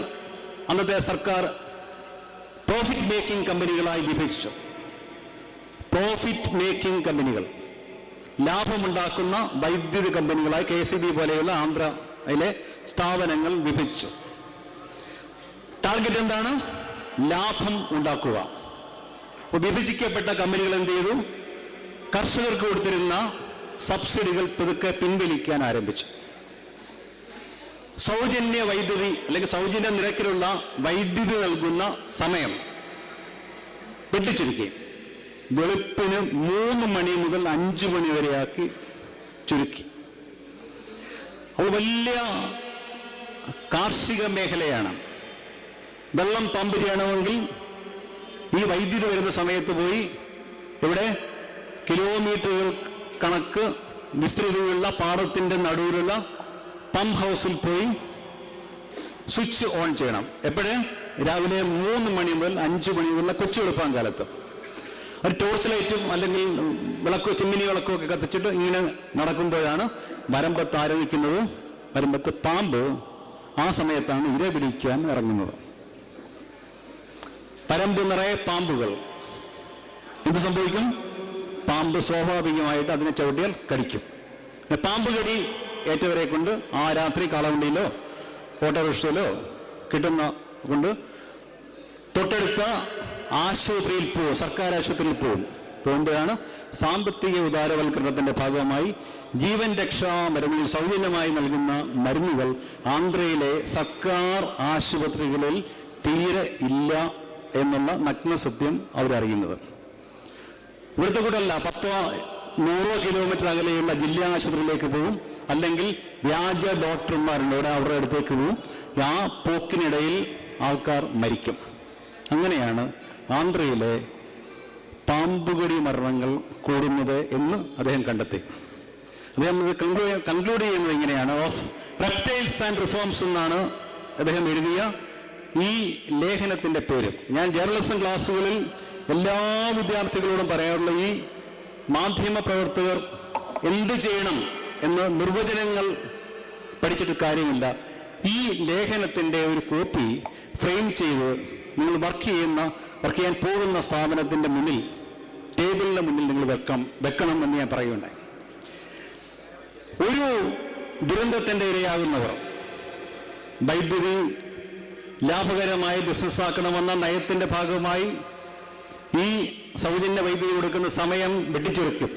അന്നത്തെ സർക്കാർ പ്രോഫിറ്റ് മേക്കിംഗ് കമ്പനികളായി വിഭജിച്ചു. പ്രോഫിറ്റ് മേക്കിംഗ് കമ്പനികൾ, ലാഭമുണ്ടാക്കുന്ന വൈദ്യുതി കമ്പനികളായി KCB പോലെയുള്ള ആന്ധ്രയിലെ സ്ഥാപനങ്ങൾ വിഭജിച്ചു. ടാർഗറ്റ് എന്താണ്? ലാഭം ഉണ്ടാക്കുക. വിഭജിക്കപ്പെട്ട കമ്പനികൾ എന്ത് ചെയ്തു? കർഷകർക്ക് കൊടുത്തിരുന്ന സബ്സിഡികൾ പതുക്കെ പിൻവലിക്കാൻ ആരംഭിച്ചു. സൗജന്യ വൈദ്യുതി അല്ലെങ്കിൽ സൗജന്യ നിരക്കിലുള്ള വൈദ്യുതി നൽകുന്ന സമയം വെട്ടിച്ചുരുക്കി. വെളുപ്പിന് 3 മണി മുതൽ 5 മണി വരെയാക്കി ചുരുക്കി. അപ്പോൾ വലിയ കാർഷിക മേഖലയാണ്. വെള്ളം പമ്പ് ചെയ്യണമെങ്കിൽ ഈ വൈദ്യുതി വരുന്ന സമയത്ത് പോയി ഇവിടെ കിലോമീറ്ററുകൾ കണക്ക് വിസ്തൃതിയുള്ള പാടത്തിന്റെ നടുവിലുള്ള പമ്പ് ഹൗസിൽ പോയി സ്വിച്ച് ഓൺ ചെയ്യണം. എപ്പോഴേ? രാവിലെ 3 മണി മുതൽ 5 മണി വരെയുള്ള കൊച്ചു വെളുപ്പാൻ കാലത്ത്. ഒരു ടോർച്ച് ലൈറ്റും അല്ലെങ്കിൽ വിളക്കോ ചിമ്മിനി വിളക്കോ ഒക്കെ കത്തിച്ചിട്ട് ഇങ്ങനെ നടക്കുമ്പോഴാണ് വരമ്പത്ത് ആരംഭിക്കുന്നത്. വരമ്പത്ത് പാമ്പ് ആ സമയത്താണ് ഇര പിടിക്കാൻ ഇറങ്ങുന്നത്. പരമ്പ് നിറയെ പാമ്പുകൾ. എന്ത് സംഭവിക്കും? പാമ്പ് സ്വാഭാവികമായിട്ട് അതിനെ ചവിട്ടിയാൽ കടിക്കും. പാമ്പ് കടി ഏറ്റവരെ കൊണ്ട് ആ രാത്രി കാളവണ്ടിയിലോ ഓട്ടോറിക്ഷയിലോ കിട്ടുന്ന കൊണ്ട് തൊട്ടടുത്ത ആശുപത്രിയിൽ പോകും, സർക്കാർ ആശുപത്രിയിൽ പോകുമ്പോഴാണ് സാമ്പത്തിക ഉദാരവൽക്കരണത്തിന്റെ ഭാഗമായി ജീവൻ രക്ഷാ മരുന്നുകൾ സൗജന്യമായി നൽകുന്ന മരുന്നുകൾ ആന്ധ്രയിലെ സർക്കാർ ആശുപത്രികളിൽ തീരെ ഇല്ല എന്നുള്ള നഗ്നസത്യം അവരറിയുന്നത്. ഇവിടുത്തെ കൂടെ അല്ല, 10-100 കിലോമീറ്റർ അകലെയുള്ള ജില്ലാ ആശുപത്രിയിലേക്ക് പോകും, അല്ലെങ്കിൽ വ്യാജ ഡോക്ടർമാരുണ്ട്, അവരുടെ അടുത്തേക്ക് പോകും. ആ പോക്കിനിടയിൽ ആൾക്കാർ മരിക്കും. അങ്ങനെയാണ് ആന്ധ്രയിലെ പാമ്പുകടി മരണങ്ങൾ കൂടുന്നത് എന്ന് അദ്ദേഹം കണ്ടെത്തി. അദ്ദേഹം കൺക്ലൂഡ് ചെയ്യുന്നത് ഇങ്ങനെയാണ്: ഓഫ് റെപ്റ്റൈൽസ് ആൻഡ് റിഫോംസ് എന്നാണ് അദ്ദേഹം എഴുതിയ ഈ ലേഖനത്തിന്റെ പേര്. ഞാൻ ജേർണലിസം ക്ലാസ്സുകളിൽ എല്ലാ വിദ്യാർത്ഥികളോടും പറയാറുള്ള ഈ മാധ്യമ പ്രവർത്തകർ എന്ത് ചെയ്യണം എന്ന് നിർവചനങ്ങൾ പഠിച്ചിട്ട് കാര്യമില്ല. ഈ ലേഖനത്തിന്റെ ഒരു കോപ്പി ഫ്രെയിം ചെയ്ത് നിങ്ങൾ വർക്ക് ചെയ്യാൻ പോകുന്ന സ്ഥാപനത്തിന്റെ മുന്നിൽ, ടേബിളിന്റെ മുന്നിൽ നിങ്ങൾ വെക്കണം എന്ന് ഞാൻ പറയുകയുണ്ടായി. ഒരു ദുരന്തത്തിന്റെ ഇരയാകുന്നവർ വൈദ്യുതി ലാഭകരമായി ബിസിനസ്സാക്കണമെന്ന നയത്തിന്റെ ഭാഗമായി ഈ സൗജന്യ വൈദ്യുതി കൊടുക്കുന്ന സമയം വെട്ടിച്ചുരുക്കും.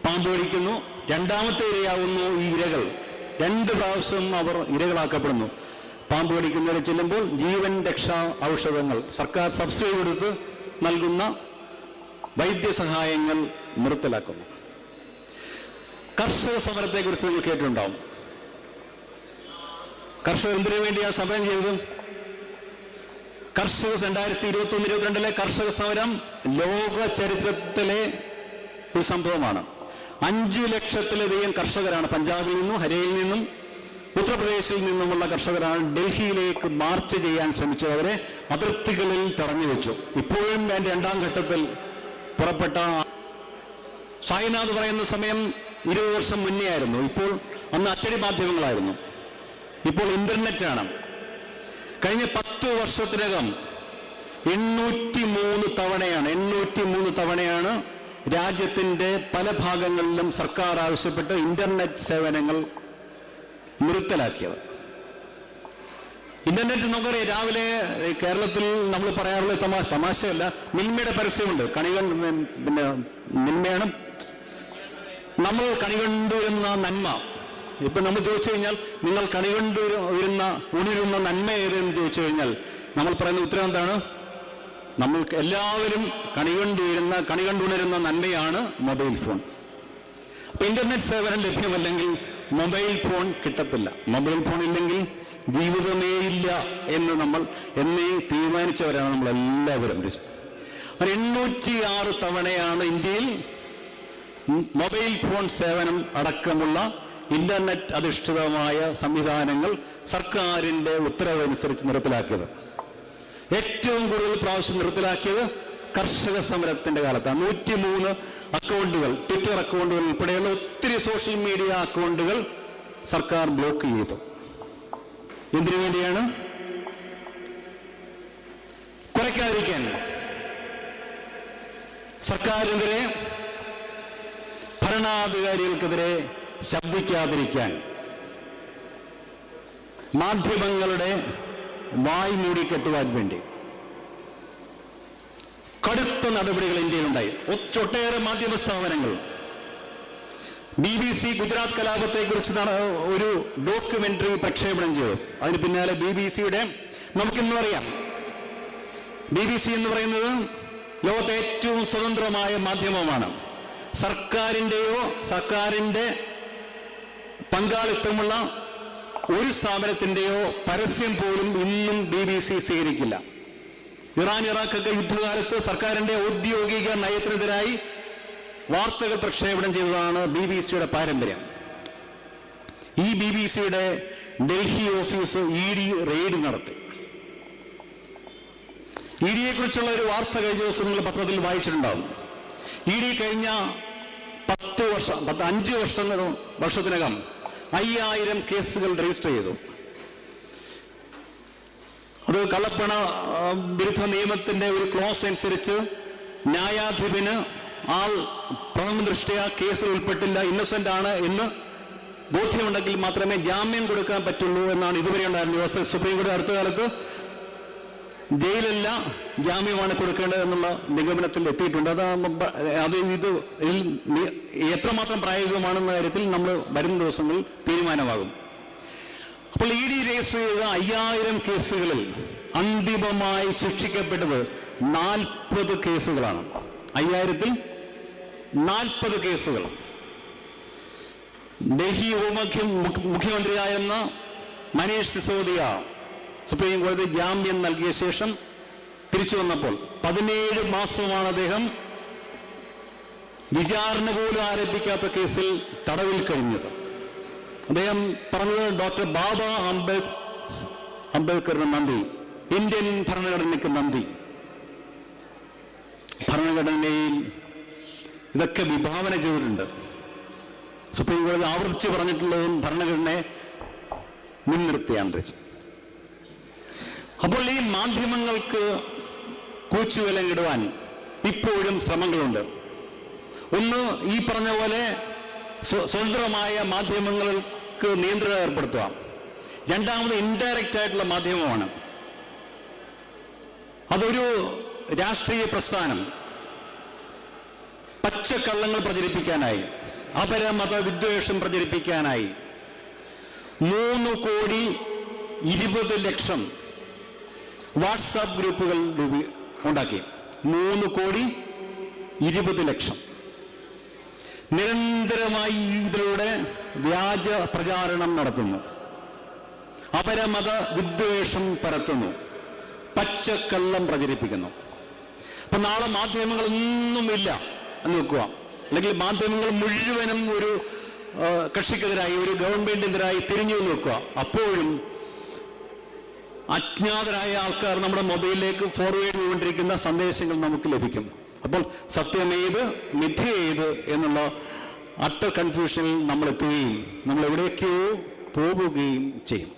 പാമ്പ് കടിക്കുന്നു. രണ്ടാമത്തെ ഇരയാകുന്നു ഈ ഇരകൾ. 2 പ്രാവശ്യം അവർ ഇരകളാക്കപ്പെടുന്നു. പാമ്പ് കടിക്കുന്നവരെ ചെല്ലുമ്പോൾ ജീവൻ രക്ഷാ ഔഷധങ്ങൾ, സർക്കാർ സബ്സിഡി കൊടുത്ത് നൽകുന്ന വൈദ്യസഹായങ്ങൾ നിർത്തലാക്കുന്നു. കർഷക സമരത്തെക്കുറിച്ച് നിങ്ങൾ കേട്ടിട്ടുണ്ടാവും. കർഷകർ എന്തിനു വേണ്ടിയാണ് സമരം ചെയ്തത്? കർഷക 2021-22 കർഷക സമരം ലോക ചരിത്രത്തിലെ ഒരു സംഭവമാണ്. 5 ലക്ഷത്തിലധികം കർഷകരാണ് പഞ്ചാബിൽ നിന്നും ഹരിയയിൽ നിന്നും ഉത്തർപ്രദേശിൽ നിന്നുമുള്ള കർഷകരാണ് ഡൽഹിയിലേക്ക് മാർച്ച് ചെയ്യാൻ ശ്രമിച്ചത്. അവരെ അതിർത്തികളിൽ തടഞ്ഞു വെച്ചു. ഇപ്പോഴും അതിൻ്റെ 2ാം ഘട്ടത്തിൽ പുറപ്പെട്ട സായിനാഥ് പറയുന്ന സമയം 20 വർഷം മുന്നേ ആയിരുന്നു. ഇപ്പോൾ അന്ന് അച്ചടി മാധ്യമങ്ങളായിരുന്നു, ഇപ്പോൾ ഇന്റർനെറ്റാണ്. കഴിഞ്ഞ 10 വർഷത്തിനകം 803 തവണയാണ് രാജ്യത്തിൻ്റെ പല ഭാഗങ്ങളിലും സർക്കാർ ആവശ്യപ്പെട്ട് ഇന്റർനെറ്റ് സേവനങ്ങൾ നിർത്തലാക്കിയത്. ഇന്റർനെറ്റ് നമുക്കറിയാം, രാവിലെ കേരളത്തിൽ നമ്മൾ പറയാറുള്ള തമാശയല്ല, മിൽമയുടെ പരസ്യമുണ്ട്. പിന്നെ മിൽമയാണ് നമ്മൾ കണികണ്ടുവരുന്ന നന്മ. ഇപ്പം നമ്മൾ ചോദിച്ചു കഴിഞ്ഞാൽ നിങ്ങൾ ഉണരുന്ന നന്മ ഏതെന്ന് ചോദിച്ചു കഴിഞ്ഞാൽ നമ്മൾ പറയുന്ന ഉത്തരം എന്താണ്? നമ്മൾ എല്ലാവരും കണികണ്ടുണരുന്ന നന്മയാണ് മൊബൈൽ ഫോൺ. അപ്പം ഇന്റർനെറ്റ് സേവനം ലഭ്യമല്ലെങ്കിൽ മൊബൈൽ ഫോൺ കിട്ടത്തില്ല. മൊബൈൽ ഫോൺ ഇല്ലെങ്കിൽ ജീവിതമേ ഇല്ല എന്ന് നമ്മൾ എന്നേ തീരുമാനിച്ചവരാണ് നമ്മളെല്ലാവരും. 806 തവണയാണ് ഇന്ത്യയിൽ മൊബൈൽ ഫോൺ സേവനം അടക്കമുള്ള ഇന്റർനെറ്റ് അധിഷ്ഠിതമായ സംവിധാനങ്ങൾ സർക്കാരിൻ്റെ ഉത്തരവനുസരിച്ച് നിർത്തലാക്കിയത്. ഏറ്റവും കൂടുതൽ പ്രാവശ്യം നിർത്തലാക്കിയത് കർഷക സമരത്തിന്റെ കാലത്താണ്. 103 അക്കൗണ്ടുകൾ, ട്വിറ്റർ അക്കൗണ്ടുകൾ ഉൾപ്പെടെയുള്ള ഒത്തിരി സോഷ്യൽ മീഡിയ അക്കൗണ്ടുകൾ സർക്കാർ ബ്ലോക്ക് ചെയ്തു. എന്തിനു വേണ്ടിയാണ്? കുറയ്ക്കാതിരിക്കാൻ, സർക്കാരിനെതിരെ, ഭരണാധികാരികൾക്കെതിരെ ശബ്ദിക്കാതിരിക്കാൻ, മാധ്യമങ്ങളുടെ വായ് മൂടിക്കെട്ടുവാൻ വേണ്ടി കടുത്ത നടപടികൾ ഇന്ത്യയിലുണ്ടായി. ഒട്ടേറെ മാധ്യമ സ്ഥാപനങ്ങൾ BBC ഗുജറാത്ത് കലാപത്തെക്കുറിച്ച് ഒരു ഡോക്യുമെന്ററി പ്രക്ഷേപണം ചെയ്തു. അതിന് പിന്നാലെ BBC-യുടെ നമുക്കിന്നും അറിയാം, BBC എന്ന് പറയുന്നത് ലോകത്തെ ഏറ്റവും സ്വതന്ത്രമായ മാധ്യമമാണ്. സർക്കാരിൻ്റെ പങ്കാളിത്തമുള്ള ഒരു സ്ഥാപനത്തിൻ്റെയോ പരസ്യം പോലും ഇന്നും BBC സ്വീകരിക്കില്ല. ഇറാൻ ഇറാഖൊക്കെ യുദ്ധകാലത്ത് സർക്കാരിൻ്റെ ഔദ്യോഗിക നയത്തിനെതിരായി വാർത്തകൾ പ്രക്ഷേപണം ചെയ്തതാണ് BBC-യുടെ പാരമ്പര്യം. ഈ BBC-യുടെ ഡൽഹി ഓഫീസ് ED റെയ്ഡ് നടത്തി. EDയെ കുറിച്ചുള്ള ഒരു വാർത്ത കഴിഞ്ഞ ദിവസം നിങ്ങൾ പത്രത്തിൽ വായിച്ചിട്ടുണ്ടാവും. ED കഴിഞ്ഞ 5 വർഷത്തിനകം 5000 കേസുകൾ രജിസ്റ്റർ ചെയ്തു. അത് കള്ളപ്പണ വിരുദ്ധ നിയമത്തിന്റെ ഒരു ക്ലോസ് അനുസരിച്ച് ന്യായാധിപന് പ്രഥമ ദൃഷ്ട്യാ കേസിൽ ഉൾപ്പെട്ടില്ല, ഇന്നസെന്റ് ആണ് എന്ന് ബോധ്യമുണ്ടെങ്കിൽ മാത്രമേ ജാമ്യം കൊടുക്കാൻ പറ്റുള്ളൂ എന്നാണ് ഇതുവരെ ഉണ്ടായിരുന്ന വ്യവസ്ഥ. സുപ്രീം കോടതി അടുത്ത കാലത്ത് ജയിലല്ല, ജാമ്യമാണ് കൊടുക്കേണ്ടതെന്നുള്ള നിഗമനത്തിൽ എത്തിയിട്ടുണ്ട്. ഇത് എത്രമാത്രം പ്രായോഗികമാണെന്ന കാര്യത്തിൽ നമ്മൾ വരുന്ന ദിവസങ്ങളിൽ തീരുമാനമാകും. അപ്പോൾ ED രജിസ്റ്റർ ചെയ്ത 5000 കേസുകളിൽ അന്തിമമായി ശിക്ഷിക്കപ്പെട്ടത് 40 കേസുകളാണ്. 5000-ൽ 40 കേസുകൾ. ഡൽഹി മുഖ്യമന്ത്രിയായിരുന്ന മനീഷ് സിസോദിയ സുപ്രീം കോടതി ജാമ്യം നൽകിയ ശേഷം തിരിച്ചു വന്നപ്പോൾ 17 മാസമാണ് അദ്ദേഹം വിചാരണ പോലും ആരംഭിക്കാത്ത കേസിൽ തടവിൽ കഴിഞ്ഞത്. അദ്ദേഹം പറഞ്ഞത് ഡോക്ടർ ബാബ അംബേദ്കറിന് നന്ദി, ഇന്ത്യൻ ഭരണഘടനയ്ക്ക് നന്ദി. ഭരണഘടനയിൽ ഇതൊക്കെ വിഭാവന ചെയ്തിട്ടുണ്ട്. സുപ്രീം കോടതി ആവർത്തിച്ച് പറഞ്ഞിട്ടുള്ളതും ഭരണഘടനയെ മുൻനിർത്തിയാണ് തിരിച്ച്. അപ്പോൾ ഈ മാധ്യമങ്ങൾക്ക് കൂച്ചുവിലങ്ങിടുവാൻ ഇപ്പോഴും ശ്രമങ്ങളുണ്ട്. ഒന്ന്, ഈ പറഞ്ഞ പോലെ സ്വതന്ത്രമായ മാധ്യമങ്ങൾക്ക് നിയന്ത്രണം ഏർപ്പെടുത്തുക. രണ്ടാമത് ഇൻഡയറക്റ്റ് ആയിട്ടുള്ള മാധ്യമമാണ്. അതൊരു രാഷ്ട്രീയ പ്രസ്ഥാനം പച്ചക്കള്ളങ്ങൾ പ്രചരിപ്പിക്കാനായി, അപരമത വിദ്വേഷം പ്രചരിപ്പിക്കാനായി 3,20,00,000 വാട്സാപ്പ് ഗ്രൂപ്പുകൾ ഉണ്ടാക്കി. 3,20,00,000 നിരന്തരമായി ഇതിലൂടെ വ്യാജ പ്രചാരണം നടത്തുന്നു, അപരമത വിദ്വേഷം പരത്തുന്നു, പച്ചക്കള്ളം പ്രചരിപ്പിക്കുന്നു. അപ്പൊ നാളെ മാധ്യമങ്ങളൊന്നുമില്ല എന്ന് വെക്കുക, അല്ലെങ്കിൽ മാധ്യമങ്ങൾ മുഴുവനും ഒരു കക്ഷിക്കെതിരായി, ഒരു ഗവൺമെന്റിനെതിരായി തിരിഞ്ഞു നോക്കുക, അപ്പോഴും അജ്ഞാതരായ ആൾക്കാർ നമ്മുടെ മൊബൈലിലേക്ക് ഫോർവേഡ് ചെയ്തുകൊണ്ടിരിക്കുന്ന സന്ദേശങ്ങൾ നമുക്ക് ലഭിക്കും. അപ്പോൾ സത്യമേത് മിഥ്യയേത് എന്നുള്ള അട്ടർ കൺഫ്യൂഷനിൽ നമ്മൾ എത്തുകയും നമ്മൾ എവിടേക്കോ പോവുകയും ചെയ്യും.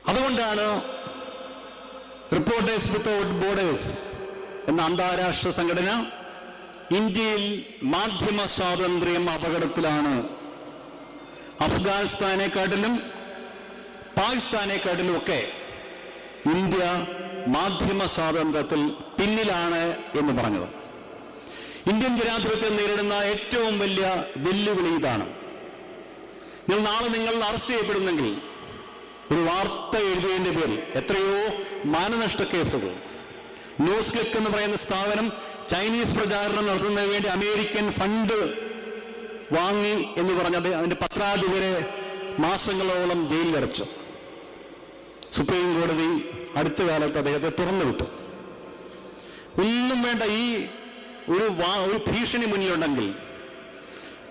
അതുകൊണ്ടാണ് റിപ്പോർട്ടേഴ്സ് വിത്തൗട്ട് ബോർഡേഴ്സ് എന്ന അന്താരാഷ്ട്ര സംഘടന ഇന്ത്യയിൽ മാധ്യമ സ്വാതന്ത്ര്യം അപകടത്തിലാണ്, അഫ്ഗാനിസ്ഥാനെക്കാട്ടിലും പാകിസ്ഥാനെക്കാട്ടിലും ഒക്കെ ഇന്ത്യ മാധ്യമ സ്വാതന്ത്ര്യത്തിൽ പിന്നിലാണ് എന്ന് പറഞ്ഞത്. ഇന്ത്യൻ ജനാധിപത്യം നേരിടുന്ന ഏറ്റവും വലിയ വെല്ലുവിളി ഇതാണ്. നാളെ നിങ്ങൾ അറസ്റ്റ് ചെയ്യപ്പെടുന്നെങ്കിൽ ഒരു വാർത്ത എഴുതിയതിൻ്റെ പേരിൽ എത്രയോ മാനനഷ്ട കേസുകൾ. ന്യൂസ് ക്ലിക്ക് എന്ന് പറയുന്ന സ്ഥാപനം ചൈനീസ് പ്രചാരണം നടത്തുന്നതിന് വേണ്ടി അമേരിക്കൻ ഫണ്ട് വാങ്ങി എന്ന് പറഞ്ഞത് അതിൻ്റെ പത്രാധിപരെ മാസങ്ങളോളം ജയിലിലടച്ചു. സുപ്രീം കോടതി അടുത്ത കാലത്ത് അദ്ദേഹത്തെ തുറന്നുവിട്ടു. ഒന്നും വേണ്ട, ഈ ഒരു ഭീഷണി മുന്നിലുണ്ടെങ്കിൽ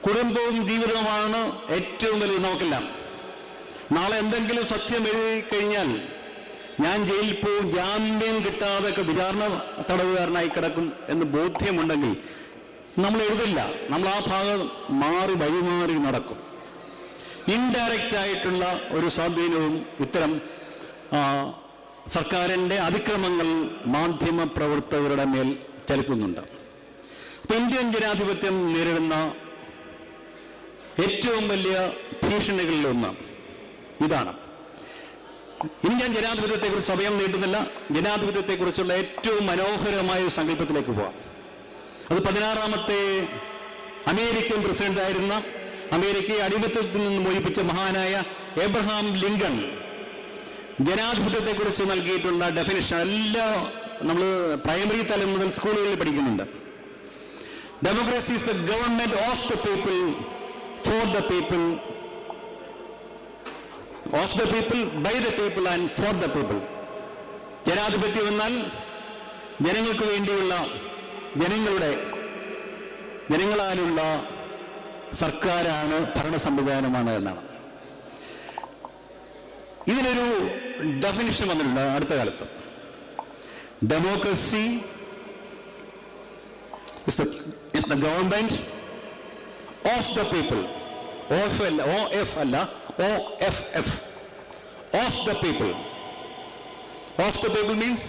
കുടുംബവും ജീവിതവുമാണ് ഏറ്റവും വലുത്. നമുക്കെല്ലാം നാളെ എന്തെങ്കിലും സത്യം എഴുതി കഴിഞ്ഞാൽ ഞാൻ ജയിലിൽ പോവും, ജാമ്യം കിട്ടാതെ വിചാരണ തടവുകാരനായി കിടക്കും എന്ന് ബോധ്യമുണ്ടെങ്കിൽ നമ്മൾ എഴുതില്ല, നമ്മൾ ആ ഭാഗം വഴിമാറി നടക്കും. ഇൻഡയറക്റ്റ് ആയിട്ടുള്ള ഒരു സ്വാധീനവും ഇത്തരം സർക്കാരിൻ്റെ അതിക്രമങ്ങൾ മാധ്യമ പ്രവർത്തകരുടെ മേൽ ചെലുത്തുന്നുണ്ട്. അപ്പൊ ഇന്ത്യൻ ജനാധിപത്യം നേരിടുന്ന ഏറ്റവും വലിയ ഭീഷണികളിലൊന്ന് ഇതാണ്. ഇനി ഞാൻ ജനാധിപത്യത്തെക്കുറിച്ച് സമയം നീട്ടുന്നില്ല. ജനാധിപത്യത്തെക്കുറിച്ചുള്ള ഏറ്റവും മനോഹരമായ ഒരു സങ്കല്പത്തിലേക്ക് പോവാം. അത് 16ാമത്തെ അമേരിക്കൻ പ്രസിഡന്റായിരുന്ന, അമേരിക്കയെ അടിമത്തത്തിൽ നിന്ന് മോചിപ്പിച്ച മഹാനായ എബ്രഹാം ലിങ്കൺ ജനാധിപത്യത്തെക്കുറിച്ച് നൽകിയിട്ടുള്ള ഡെഫിനിഷൻ എല്ലാം നമ്മൾ പ്രൈമറി തലം മുതൽ സ്കൂളുകളിൽ പഠിക്കുന്നുണ്ട്. Democracy is the government of the people, for the people, of the people, by the people and for the people. ജനാധിപത്യം എന്നാൽ ജനങ്ങൾക്ക് വേണ്ടിയുള്ള, ജനങ്ങളാലുള്ള സർക്കാരാണ്, ഭരണ സംവിധാനമാണ് എന്നാണ്. ഇതിനൊരു ഡെഫിനിഷൻ വന്നിട്ടുണ്ട് അടുത്ത കാലത്ത്. Democracy is the government of the people. OF അല്ല, OFF, of the people. Of the people means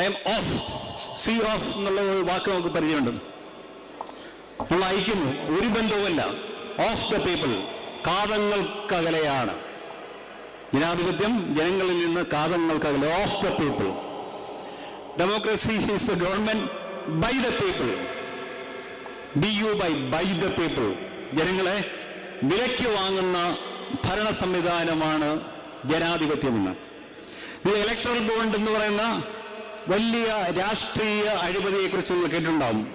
I am off, see off എന്നുള്ള ഒരു വാക്ക് നമുക്ക് പരിചയമുണ്ട്. നമ്മൾ അയക്കുന്നു, ഒരു ബന്ധവുമല്ല. ഓഫ് ദ പീപ്പിൾ, കാതങ്ങൾക്കകലെയാണ് ജനാധിപത്യം, ജനങ്ങളിൽ നിന്ന് കാതങ്ങൾക്കകലെ. Of the people. Democracy is the government by the people, by the people. ജനങ്ങളെ വിലയ്ക്ക് വാങ്ങുന്ന ഭരണ സംവിധാനമാണ് ജനാധിപത്യമെന്ന്. ഇത് ഇലക്ട്രൽ ബോണ്ട് എന്ന് പറയുന്ന വലിയ രാഷ്ട്രീയ അഴിമതിയെക്കുറിച്ച് നിങ്ങൾ കേട്ടിട്ടുണ്ടാവും.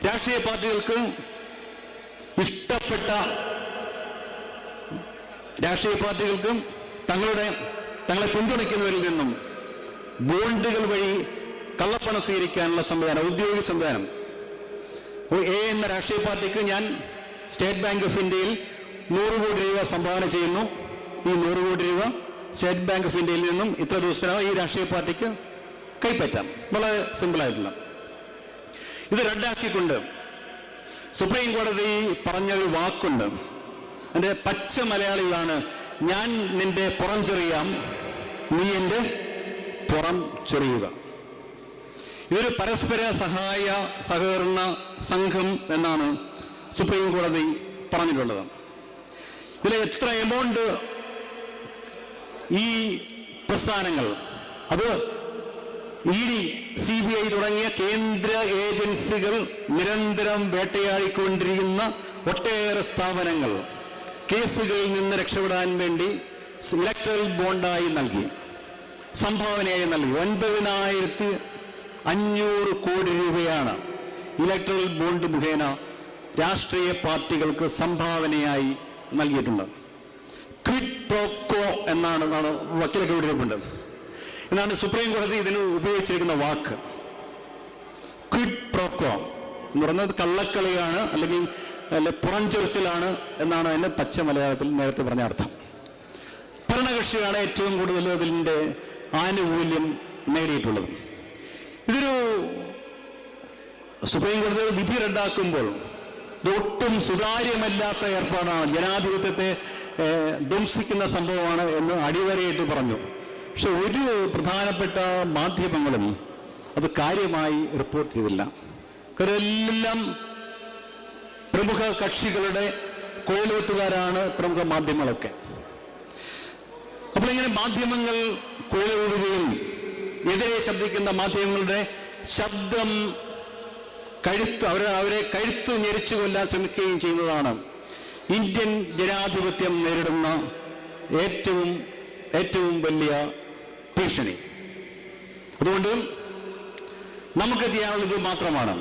രാഷ്ട്രീയ പാർട്ടികൾക്ക് ഇഷ്ടപ്പെട്ട രാഷ്ട്രീയ പാർട്ടികൾക്ക് തങ്ങളെ പിന്തുണയ്ക്കുന്നവരിൽ നിന്നും ബോണ്ടുകൾ വഴി കള്ളപ്പണം സ്വീകരിക്കാനുള്ള സംവിധാനം, ഔദ്യോഗിക സംവിധാനം. എ എന്ന രാഷ്ട്രീയ പാർട്ടിക്ക് ഞാൻ സ്റ്റേറ്റ് ബാങ്ക് ഓഫ് ഇന്ത്യയിൽ 100 കോടി രൂപ സംഭാവന ചെയ്യുന്നു. ഈ 100 കോടി രൂപ സ്റ്റേറ്റ് ബാങ്ക് ഓഫ് ഇന്ത്യയിൽ നിന്നും ഇത്ര ദിവസത്തിനകം ഈ രാഷ്ട്രീയ പാർട്ടിക്ക് കൈപ്പറ്റാം. വളരെ സിമ്പിളായിട്ടുള്ള. ഇത് റദ്ദാക്കിക്കൊണ്ട് സുപ്രീം കോടതി പറഞ്ഞ ഒരു വാക്കുണ്ട്. എൻ്റെ പച്ച മലയാളികളാണ്: ഞാൻ നിന്റെ പുറം ചൊറിയാം, നീ എൻ്റെ പുറം ചൊറിയുക. ഇതൊരു പരസ്പര സഹായ സഹകരണ സംഘം എന്നാണ് സുപ്രീം കോടതി പറഞ്ഞിട്ടുള്ളത്. ഇതിൽ എത്ര എമൗണ്ട് ഈ പ്രസ്ഥാനങ്ങൾ, അത് ED, CBI തുടങ്ങിയ കേന്ദ്ര ഏജൻസികൾ നിരന്തരം വേട്ടയാടിക്കൊണ്ടിരിക്കുന്ന ഒട്ടേറെ സ്ഥാപനങ്ങൾ കേസുകളിൽ നിന്ന് രക്ഷപ്പെടാൻ വേണ്ടി ഇലക്ട്രൽ ബോണ്ടായി നൽകി, സംഭാവനയായി നൽകി. 9,500 കോടി രൂപയാണ് ഇലക്ട്രൽ ബോണ്ട് മുഖേന രാഷ്ട്രീയ പാർട്ടികൾക്ക് സംഭാവനയായി നൽകിയിട്ടുണ്ട്. ക്വിഡ് പ്രോ ക്വോ എന്നാണ് വക്കീലൊക്കെ വിട്ടിട്ടുണ്ട്. എന്നാണ് സുപ്രീം കോടതി ഇതിന് ഉപയോഗിച്ചിരിക്കുന്ന വാക്ക്. Kwid pro quo. എന്ന് പറയുന്നത് കള്ളക്കളിയാണ്, അല്ലെങ്കിൽ പുറംചൊരിച്ചിലാണ് എന്നാണ് അതിൻ്റെ പച്ച മലയാളത്തിൽ നേരത്തെ പറഞ്ഞ അർത്ഥം. ഭരണകക്ഷിയാണ് ഏറ്റവും കൂടുതൽ അതിൻ്റെ ആനുകൂല്യം നേടിയിട്ടുള്ളത്. ഇതൊരു സുപ്രീം കോടതി വിധി റദ്ദാക്കുമ്പോൾ ഇതൊട്ടും സുതാര്യമല്ലാത്ത ഏർപ്പാടാണ്, ജനാധിപത്യത്തെ ധ്വംസിക്കുന്ന സംഭവമാണ് എന്ന് അടിവരയിട്ട് പറഞ്ഞു. പക്ഷെ ഒരു പ്രധാനപ്പെട്ട മാധ്യമങ്ങളും അത് കാര്യമായി റിപ്പോർട്ട് ചെയ്തില്ല. എല്ലാം പ്രമുഖ കക്ഷികളുടെ കോയിലോട്ടുകാരാണ് പ്രമുഖ മാധ്യമങ്ങളൊക്കെ. അപ്പോൾ ഇങ്ങനെ മാധ്യമങ്ങൾ കോയിലൂടുകയും എതിരെ ശബ്ദിക്കുന്ന മാധ്യമങ്ങളുടെ ശബ്ദം അവരെ കഴുത്ത് ഞെരിച്ചു കൊല്ലാൻ ശ്രമിക്കുകയും ചെയ്യുന്നതാണ് ഇന്ത്യൻ ജനാധിപത്യം നേരിടുന്ന ഏറ്റവും വലിയ ഭീഷണി. അതുകൊണ്ട് നമുക്ക് ചെയ്യാനുള്ളത് മാത്രമാണ്.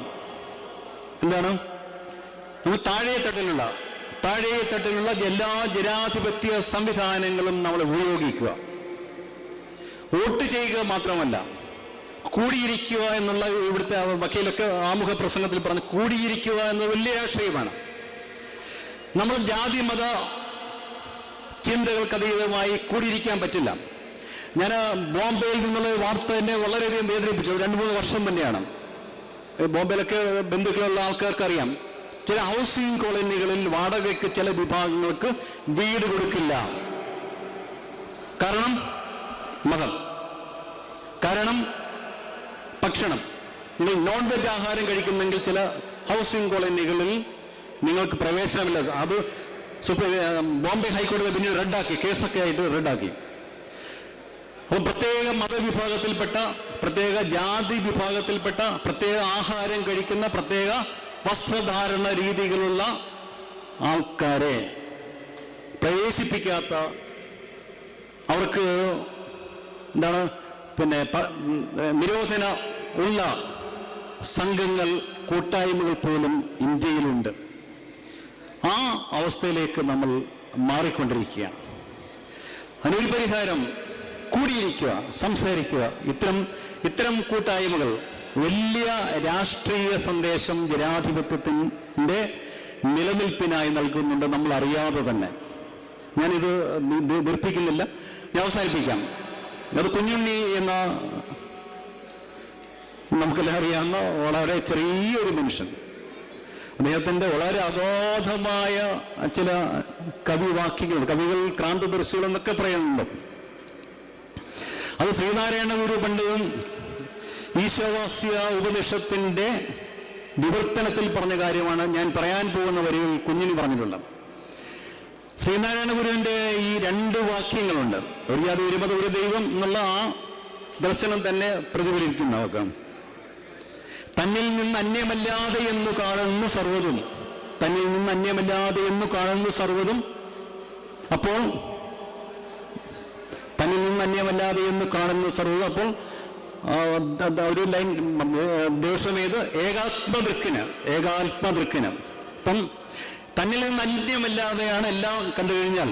എന്താണ്? നമ്മൾ താഴെ തട്ടിലുള്ള എല്ലാ ജനാധിപത്യ സംവിധാനങ്ങളും നമ്മൾ ഉപയോഗിക്കുക. വോട്ട് ചെയ്യുക മാത്രമല്ല, കൂടിയിരിക്കുക എന്നുള്ള ഇവിടുത്തെ വക്കീലൊക്കെ ആമുഖ പ്രസംഗത്തിൽ പറഞ്ഞ് കൂടിയിരിക്കുക എന്നത് വലിയ ആശയമാണ്. നമ്മൾ ജാതി മത ചിന്തകൾക്ക് അതീതമായി കൂടിയിരിക്കാൻ പറ്റില്ല. ഞാൻ ബോംബെയിൽ നിന്നുള്ള വാർത്ത എന്നെ വളരെയധികം വേദനിപ്പിച്ചു. 2-3 വർഷം തന്നെയാണ്. ബോംബെയിലൊക്കെ ബന്ധുക്കളുള്ള ആൾക്കാർക്ക് അറിയാം, ചില ഹൗസിംഗ് കോളനികളിൽ വാടകയ്ക്ക് ചില വിഭാഗങ്ങൾക്ക് വീട് കൊടുക്കില്ല. കാരണം മതം, കാരണം ഭക്ഷണം. നിങ്ങൾ നോൺ വെജ് ആഹാരം കഴിക്കുന്നെങ്കിൽ ചില ഹൗസിംഗ് കോളനികളിൽ നിങ്ങൾക്ക് പ്രവേശനമില്ല. അത് ബോംബെ ഹൈക്കോടതി പിന്നീട് റദ്ദാക്കി, കേസൊക്കെ ആയിട്ട് റദ്ദാക്കി. അപ്പോൾ പ്രത്യേക മതവിഭാഗത്തിൽപ്പെട്ട, പ്രത്യേക ജാതി വിഭാഗത്തിൽപ്പെട്ട, പ്രത്യേക ആഹാരം കഴിക്കുന്ന, പ്രത്യേക വസ്ത്രധാരണ രീതികളുള്ള ആൾക്കാരെ പ്രവേശിപ്പിക്കാത്ത, അവർക്ക് എന്താണ് നിരോധന ഉള്ള സംഘങ്ങൾ, കൂട്ടായ്മകൾ പോലും ഇന്ത്യയിലുണ്ട്. ആ അവസ്ഥയിലേക്ക് നമ്മൾ മാറിക്കൊണ്ടിരിക്കുകയാണ്. അതിനൊരു പരിഹാരം കൂടിയിരിക്കുക, സംസാരിക്കുക. ഇത്തരം കൂട്ടായ്മകൾ വലിയ രാഷ്ട്രീയ സന്ദേശം ജനാധിപത്യത്തിൻ്റെ നിലനിൽപ്പിനായി നൽകുന്നുണ്ട്, നമ്മൾ അറിയാതെ തന്നെ. ഞാനിത് ദീർഘിപ്പിക്കുന്നില്ല, ഞാൻ അവസാനിപ്പിക്കാം. അത് കുഞ്ഞുണ്ണി എന്ന നമുക്കെല്ലാം അറിയാവുന്ന വളരെ ചെറിയൊരു മനുഷ്യൻ, അദ്ദേഹത്തിൻ്റെ വളരെ അഗാധമായ ചില കവിവാക്യങ്ങളുണ്ട്. കവികൾ ക്രാന്തദർശികൾ എന്നൊക്കെ പറയുന്നുണ്ട്. അത് ശ്രീനാരായണ ഗുരു പണ്ഡിതൻ ഈശാവാസ്യ ഉപനിഷത്തിന്റെ വിവർത്തനത്തിൽ പറഞ്ഞ കാര്യമാണ്. ഞാൻ പറയാൻ പോകുന്ന വരികൾ കുഞ്ഞിന് പറഞ്ഞിട്ടുള്ളത്. ശ്രീനാരായണ ഗുരുവിന്റെ ഈ 2 വാക്യങ്ങളുണ്ട്. ഒരു ജാതി ഒരു മതം ഒരു ദൈവം എന്നുള്ള ആ ദർശനം തന്നെ പ്രതിഫലിക്കുന്നവർക്ക് തന്നിൽ നിന്ന് അന്യമല്ലാതെ എന്ന് കാണുന്നു സർവ്വതും, തന്നിൽ നിന്ന് അന്യമല്ലാതെ എന്ന് കാണുന്നു സർവ്വതും. അപ്പോൾ തന്നിൽ നിന്ന് അന്യമല്ലാതെ എന്ന് കാണുന്നു സർവ്വതും. അപ്പോൾ ഒരു ലൈൻ ദിവസമേത് ഏകാത്മദൃക്കിന്. അപ്പം തന്നിൽ നിന്ന് അന്യമല്ലാതെയാണ് എല്ലാം കണ്ടു കഴിഞ്ഞാൽ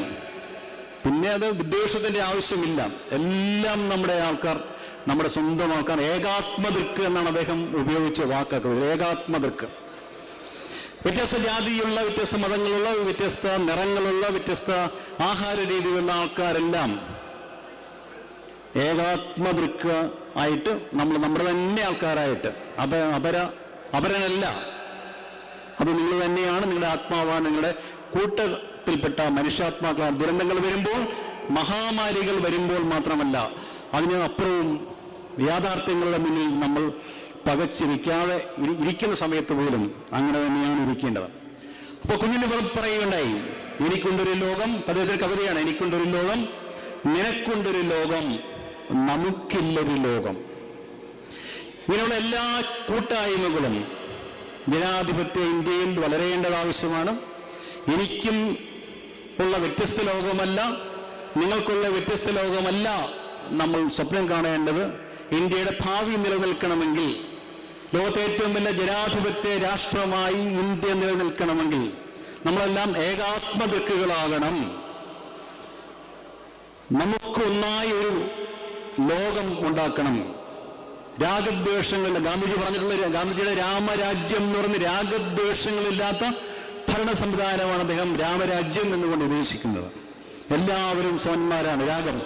പിന്നെ അത് വിദ്വേഷത്തിന്റെ ആവശ്യമില്ല. എല്ലാം നമ്മുടെ ആൾക്കാർ, നമ്മുടെ സ്വന്തം ആൾക്കാർ. ഏകാത്മദൃക്ക് എന്നാണ് അദ്ദേഹം ഉപയോഗിച്ച വാക്കാക്കുന്നത്. ഏകാത്മദൃക്ക്. വ്യത്യസ്ത ജാതിയുള്ള, വ്യത്യസ്ത മതങ്ങളുള്ള, വ്യത്യസ്ത നിറങ്ങളുള്ള, വ്യത്യസ്ത ആഹാര രീതികളുള്ള ആൾക്കാരെല്ലാം ഏകാത്മദൃക്ക് ആയിട്ട് നമ്മുടെ തന്നെ ആൾക്കാരായിട്ട്, അപരനല്ല, അത് നിങ്ങൾ തന്നെയാണ്, നിങ്ങളുടെ ആത്മാവാണ്, നിങ്ങളുടെ കൂട്ടത്തിൽപ്പെട്ട മനുഷ്യാത്മാക്കളാണ്. ദുരന്തങ്ങൾ വരുമ്പോൾ, മഹാമാരികൾ വരുമ്പോൾ മാത്രമല്ല, അതിന് അപ്പുറവും യാഥാർത്ഥ്യങ്ങളുടെ മുന്നിൽ നമ്മൾ പകച്ചിരിക്കാതെ ഇരിക്കുന്ന സമയത്ത് പോലും അങ്ങനെ തന്നെയാണ് ഇരിക്കേണ്ടത്. അപ്പോൾ കുഞ്ഞിന് പറയുകയുണ്ടായി, എനിക്കൊണ്ടൊരു ലോകം, അദ്ദേഹത്തിന്റെ കവിതയാണ്, എനിക്കൊണ്ടൊരു ലോകം, നിനക്കൊണ്ടൊരു ലോകം, നമുക്കില്ലൊരു ലോകം. ഇങ്ങനെയുള്ള എല്ലാ കൂട്ടായ്മകളും ജനാധിപത്യ ഇന്ത്യയിൽ വളരേണ്ടത് ആവശ്യമാണ്. എനിക്കും ഉള്ള വ്യത്യസ്ത ലോകമല്ല, നിങ്ങൾക്കുള്ള വ്യത്യസ്ത ലോകമല്ല നമ്മൾ സ്വപ്നം കാണേണ്ടത്. ഇന്ത്യയുടെ ഭാവി നിലനിൽക്കണമെങ്കിൽ, ലോകത്തെ ഏറ്റവും വലിയ ജനാധിപത്യ രാഷ്ട്രമായി ഇന്ത്യ നിലനിൽക്കണമെങ്കിൽ നമ്മളെല്ലാം ഏകാത്മദൃക്കുകളാകണം. നമുക്ക് ഒന്നായി ഒരു ലോകം ഉണ്ടാക്കണം. രാഗദ്വേഷങ്ങളുടെ ഗാന്ധിജി പറഞ്ഞിട്ടുള്ള ഗാന്ധിജിയുടെ രാമരാജ്യം എന്ന് പറഞ്ഞ് രാഗദ്വേഷങ്ങളില്ലാത്ത ഭരണ സംവിധാനമാണ് അദ്ദേഹം രാമരാജ്യം എന്നുകൊണ്ട് ഉദ്ദേശിക്കുന്നത്. എല്ലാവരും സമന്മാരാണ്. രാഗം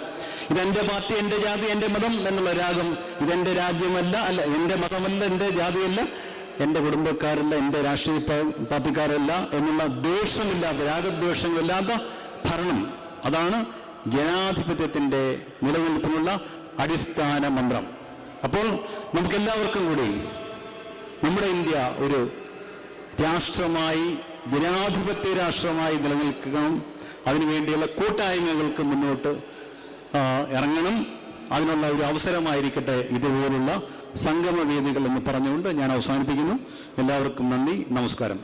ഇതെന്റെ പാർട്ടി, എന്റെ ജാതി, എന്റെ മതം എന്നുള്ള രാഗം. ഇതെന്റെ രാജ്യമല്ല, അല്ല എന്റെ മതമല്ല, എന്റെ ജാതിയല്ല, എന്റെ കുടുംബക്കാരല്ല, എന്റെ രാഷ്ട്രീയ പാർട്ടിക്കാരല്ല എന്നുള്ള ദ്വേഷമില്ലാത്ത, രാഗദ്വേഷങ്ങളില്ലാത്ത ഭരണം. അതാണ് ജനാധിപത്യത്തിന്റെ നിലനിൽപ്പിനുള്ള അടിസ്ഥാന മന്ത്രം. അപ്പോൾ നമുക്കെല്ലാവർക്കും കൂടി നമ്മുടെ ഇന്ത്യ ഒരു രാഷ്ട്രമായി, ജനാധിപത്യ രാഷ്ട്രമായി നിലനിൽക്കണം. അതിനുവേണ്ടിയുള്ള കൂട്ടായ്മകൾക്ക് മുന്നോട്ട് ഇറങ്ങണം. അതിനുള്ള ഒരു അവസരമായിരിക്കട്ടെ ഇതുപോലുള്ള സംഗമവേദികൾ എന്ന് പറഞ്ഞുകൊണ്ട് ഞാൻ അവസാനിപ്പിക്കുന്നു. എല്ലാവർക്കും നന്ദി, നമസ്കാരം.